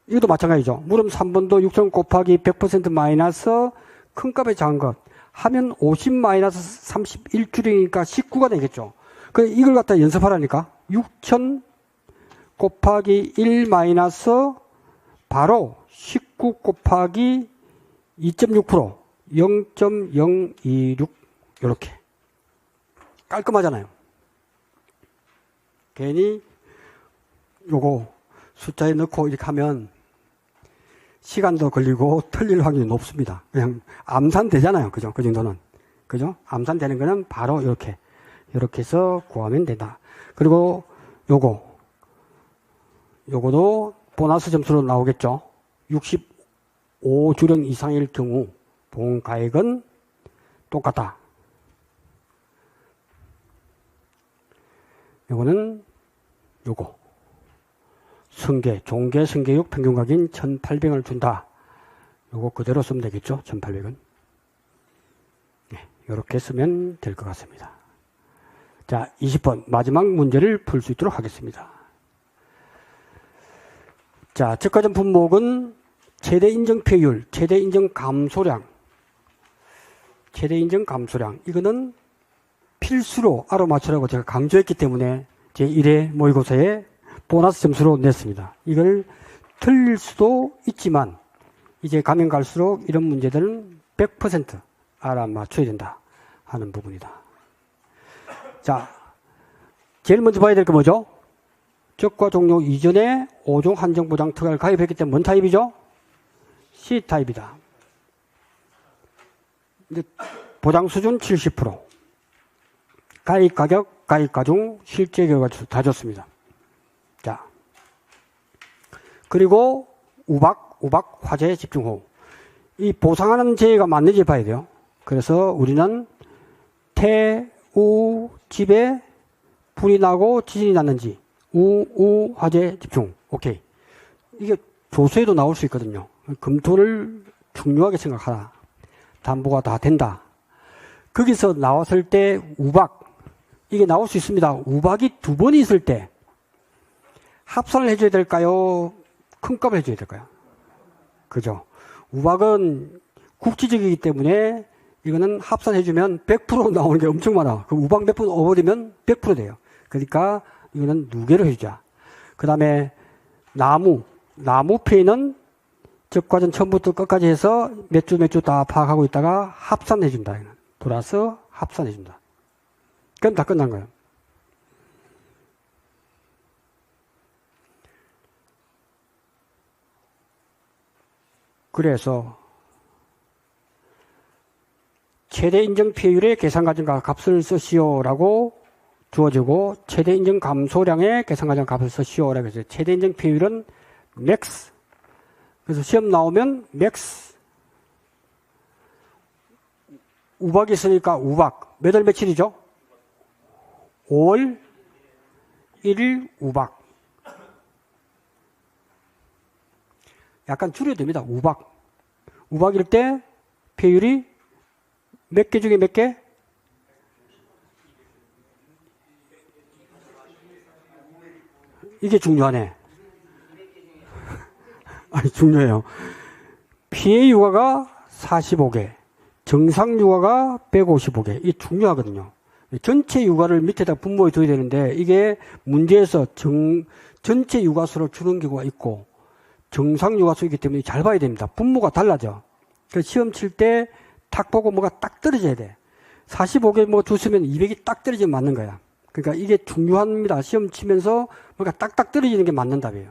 S1: 이것도 마찬가지죠. 물음 3번도 6,000 곱하기 100% 마이너스 큰 값에 작은 것 하면 50 마이너스 31주령이니까 19가 되겠죠. 그 이걸 갖다 연습하라니까 6,000 곱하기 1 마이너스 바로 19 곱하기 2.6% 0.026 이렇게 깔끔하잖아요. 괜히 요거 숫자에 넣고 이렇게 하면 시간도 걸리고 틀릴 확률이 높습니다. 그냥 암산되잖아요. 그죠? 그 정도는. 그죠? 암산되는 거는 바로 이렇게 해서 구하면 된다. 그리고 요거도 보너스 점수로 나오겠죠. 65주령 이상일 경우 본가액은 똑같다. 요거는 종계 승계육 평균가격인 1,800원을 준다. 요거 그대로 쓰면 되겠죠. 1,800원. 네, 요렇게 쓰면 될 것 같습니다. 자, 20번 마지막 문제를 풀 수 있도록 하겠습니다. 자, 저가점 분목은 최대 인정 폐율, 최대 인정 감소량. 이거는 필수로 알아맞추라고 제가 강조했기 때문에 제1회 모의고사에 보너스 점수로 냈습니다. 이걸 틀릴 수도 있지만 이제 가면 갈수록 이런 문제들은 100% 알아맞춰야 된다 하는 부분이다. 자, 제일 먼저 봐야 될 게 뭐죠? 적과 종료 이전에 5종 한정보장 특약을 가입했기 때문에 뭔 타입이죠? C타입이다. 보장 수준 70%. 가입 가격, 가입 가중, 실제 결과 다 줬습니다. 자. 그리고 우박, 화재 집중호우. 이 보상하는 제의가 맞는지 봐야 돼요. 그래서 우리는 태, 집에 불이 나고 지진이 났는지, 화재 집중. 오케이. 이게 조서에도 나올 수 있거든요. 검토를 중요하게 생각하라. 담보가 다 된다. 거기서 나왔을 때 우박. 이게 나올 수 있습니다. 우박이 2번이 있을 때 합산을 해줘야 될까요? 큰 값을 해줘야 될까요? 그죠? 우박은 국지적이기 때문에 이거는 합산해주면 100% 나오는 게 엄청 많아. 그 우박 몇 분 오버되면 100% 돼요. 그러니까 이거는 누계로 해주자. 그 다음에 나무 피해는 적과전 처음부터 끝까지 해서 몇 주 다 파악하고 있다가 합산해준다. 플러스 합산해준다. 그럼 다 끝난 거예요. 그래서 최대 인정 피해율의 계산 과정과 값을 쓰시오라고 주어지고 최대 인정 감소량의 계산 과정 값을 쓰시오라고 해서 최대 인정 피해율은 맥스. 그래서 시험 나오면 맥스. 우박이 있으니까 우박. 몇 월 며칠이죠? 5월 1일 우박. 약간 줄여야 됩니다. 우박일 때 폐율이 몇 개 중에 몇 개? 이게 중요하네. 아니, 중요해요. 피해 육아가 45개, 정상 육아가 155개. 이게 중요하거든요. 전체 육아를 밑에다 분모해 둬야 되는데 이게 문제에서 전체 육아수를 주는 경우가 있고 정상 육아수이기 때문에 잘 봐야 됩니다. 분모가 달라져. 그래서 시험 칠 때 탁 보고 뭐가 딱 떨어져야 돼. 45개 뭐 줬으면 200이 딱 떨어지면 맞는 거야. 그러니까 이게 중요합니다. 시험 치면서 뭐가 딱딱 떨어지는 게 맞는 답이에요.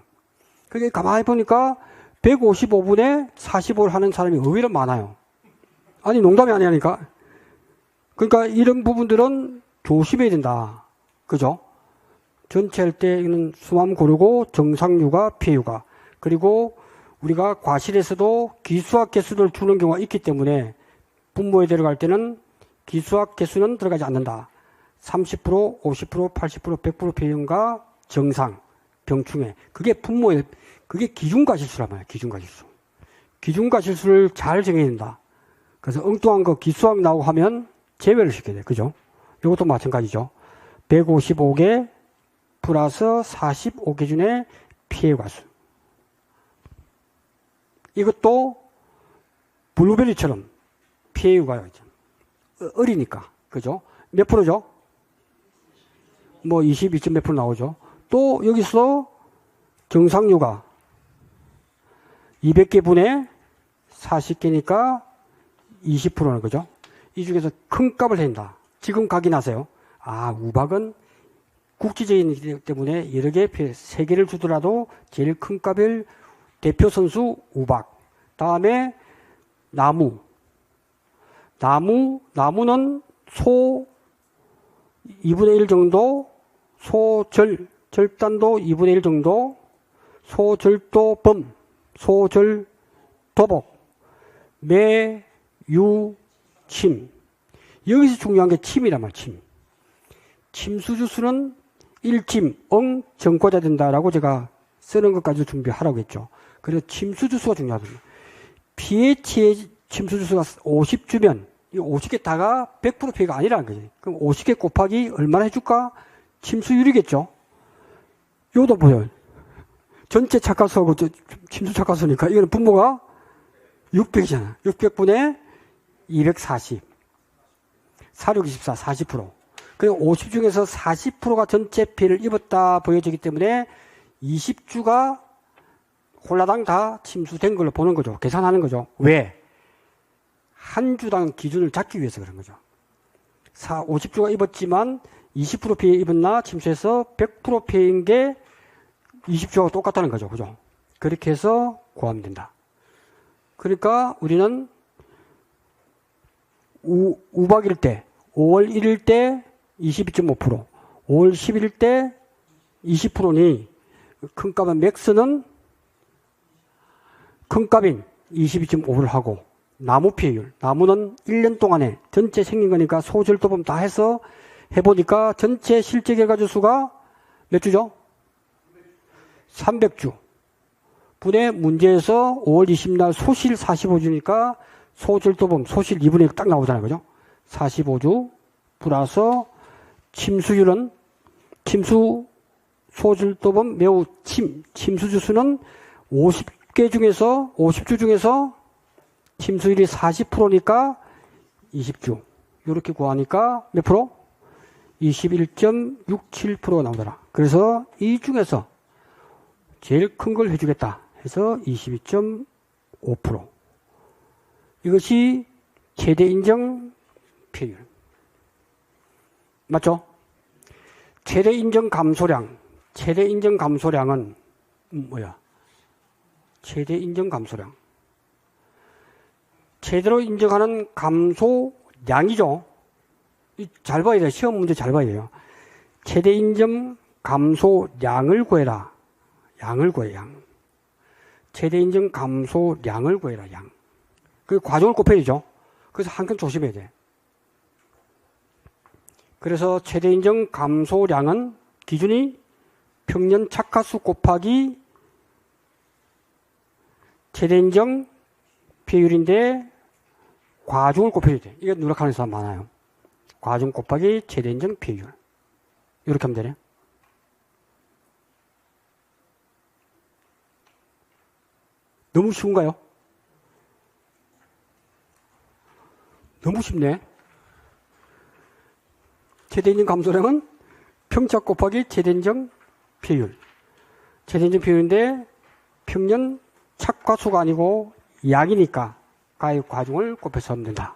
S1: 그러니까 가만히 보니까 155분에 45를 하는 사람이 의외로 많아요. 아니, 농담이 아니라니까. 그러니까 이런 부분들은 조심해야 된다. 그죠? 전체 할 때는 수만 고르고 정상육아, 피해육아. 그리고 우리가 과실에서도 기수학 개수를 주는 경우가 있기 때문에 분모에 들어갈 때는 기수학 개수는 들어가지 않는다. 30%, 50%, 80%, 100% 피해율과 정상, 병충해. 그게 분모에, 그게 기준과실수란 말이에요. 기준과실수. 기준과실수를 잘 정해야 된다. 그래서 엉뚱한 거 기수학 나오고 하면 제외를 시켜야 돼요. 그죠? 이것도 마찬가지죠. 155개 플러스 45개 중에 피해과수. 이것도 블루베리처럼 피해유가요. 어리니까. 그죠? 몇 프로죠? 뭐 22점 몇 프로 나오죠. 또 여기서 정상유가 200개 분에 40개니까 20%는 거죠. 이 중에서 큰 값을 낸다. 지금 각인하세요. 아, 우박은 국지적이기 때문에 여러 개, 세 개를 주더라도 제일 큰 값을 대표 선수 우박. 다음에 나무. 나무는 소 2분의 1 정도, 절단도 2분의 1 정도, 소절도범, 소절도복, 매, 유, 침. 여기서 중요한 게 침이란 말이야, 침. 침수주수는 1침, 정과자 된다라고 제가 쓰는 것까지 준비하라고 했죠. 그래서 침수주수가 중요하거든요. pH의 침수주수가 50주면, 이 50개 다가 100% pH가 아니라는 거지. 그럼 50개 곱하기 얼마나 해줄까? 침수율이겠죠. 요것도 보여요. 전체 착화수하고 침수 착화수니까 이거는 분모가 600이잖아. 600분의 240. 4624, 40%. 그리고 50 중에서 40%가 전체 피해를 입었다 보여지기 때문에 20주가 홀라당 다 침수된 걸로 보는 거죠. 계산하는 거죠. 왜? 한 주당 기준을 잡기 위해서 그런 거죠. 50주가 입었지만 20% 피해 입었나 침수해서 100% 피해인 게 20주하고 똑같다는 거죠. 그죠? 그렇게 해서 구하면 된다. 그러니까 우리는 우박일 때, 5월 1일 때 22.5%, 5월 10일 때 20%니 큰 값은 맥스는 큰 값인 22.5를 하고 나무 피해율, 나무는 1년 동안에 전체 생긴 거니까 소절도범 다 해서 해보니까 전체 실제 결과주 수가 몇 주죠? 300주. 분의 문제에서 5월 20날 소실 45주니까 소절도범, 소실 2분의 1 딱 나오잖아요. 그죠? 45주 플러스 침수율은 침수 소절도범 매우 침수주 수는 50개 중에서 50주 중에서 침수율이 40%니까 20주. 이렇게 구하니까 몇 프로? 21.67%가 나오더라. 그래서 이 중에서 제일 큰 걸 해주겠다 해서 22.5%. 이것이 최대 인정 피해율. 맞죠? 최대 인정 감소량. 최대 인정 감소량은 뭐야? 최대 인정 감소량. 제대로 인정하는 감소량이죠. 잘 봐야 돼요. 시험 문제 잘 봐야 돼요. 최대 인정 감소량을 구해라. 양을 구해, 양. 최대 인정 감소량을 구해라, 양. 그 과정을 곱해야죠. 그래서 한 칸 조심해야 돼. 그래서 최대 인정 감소량은 기준이 평년 착화수 곱하기 최대 인정 피해율인데 과중을 곱해야 돼. 이게 누락하는 사람 많아요. 과중 곱하기 최대 인정 피해율. 이렇게 하면 되네. 너무 쉬운가요? 너무 쉽네. 최대 인정 감소량은 평착 곱하기 최대 인정 피해율. 최대 인정 피해율인데 평년 착과수가 아니고 약이니까 가의 과중을 곱해서 하면 된다.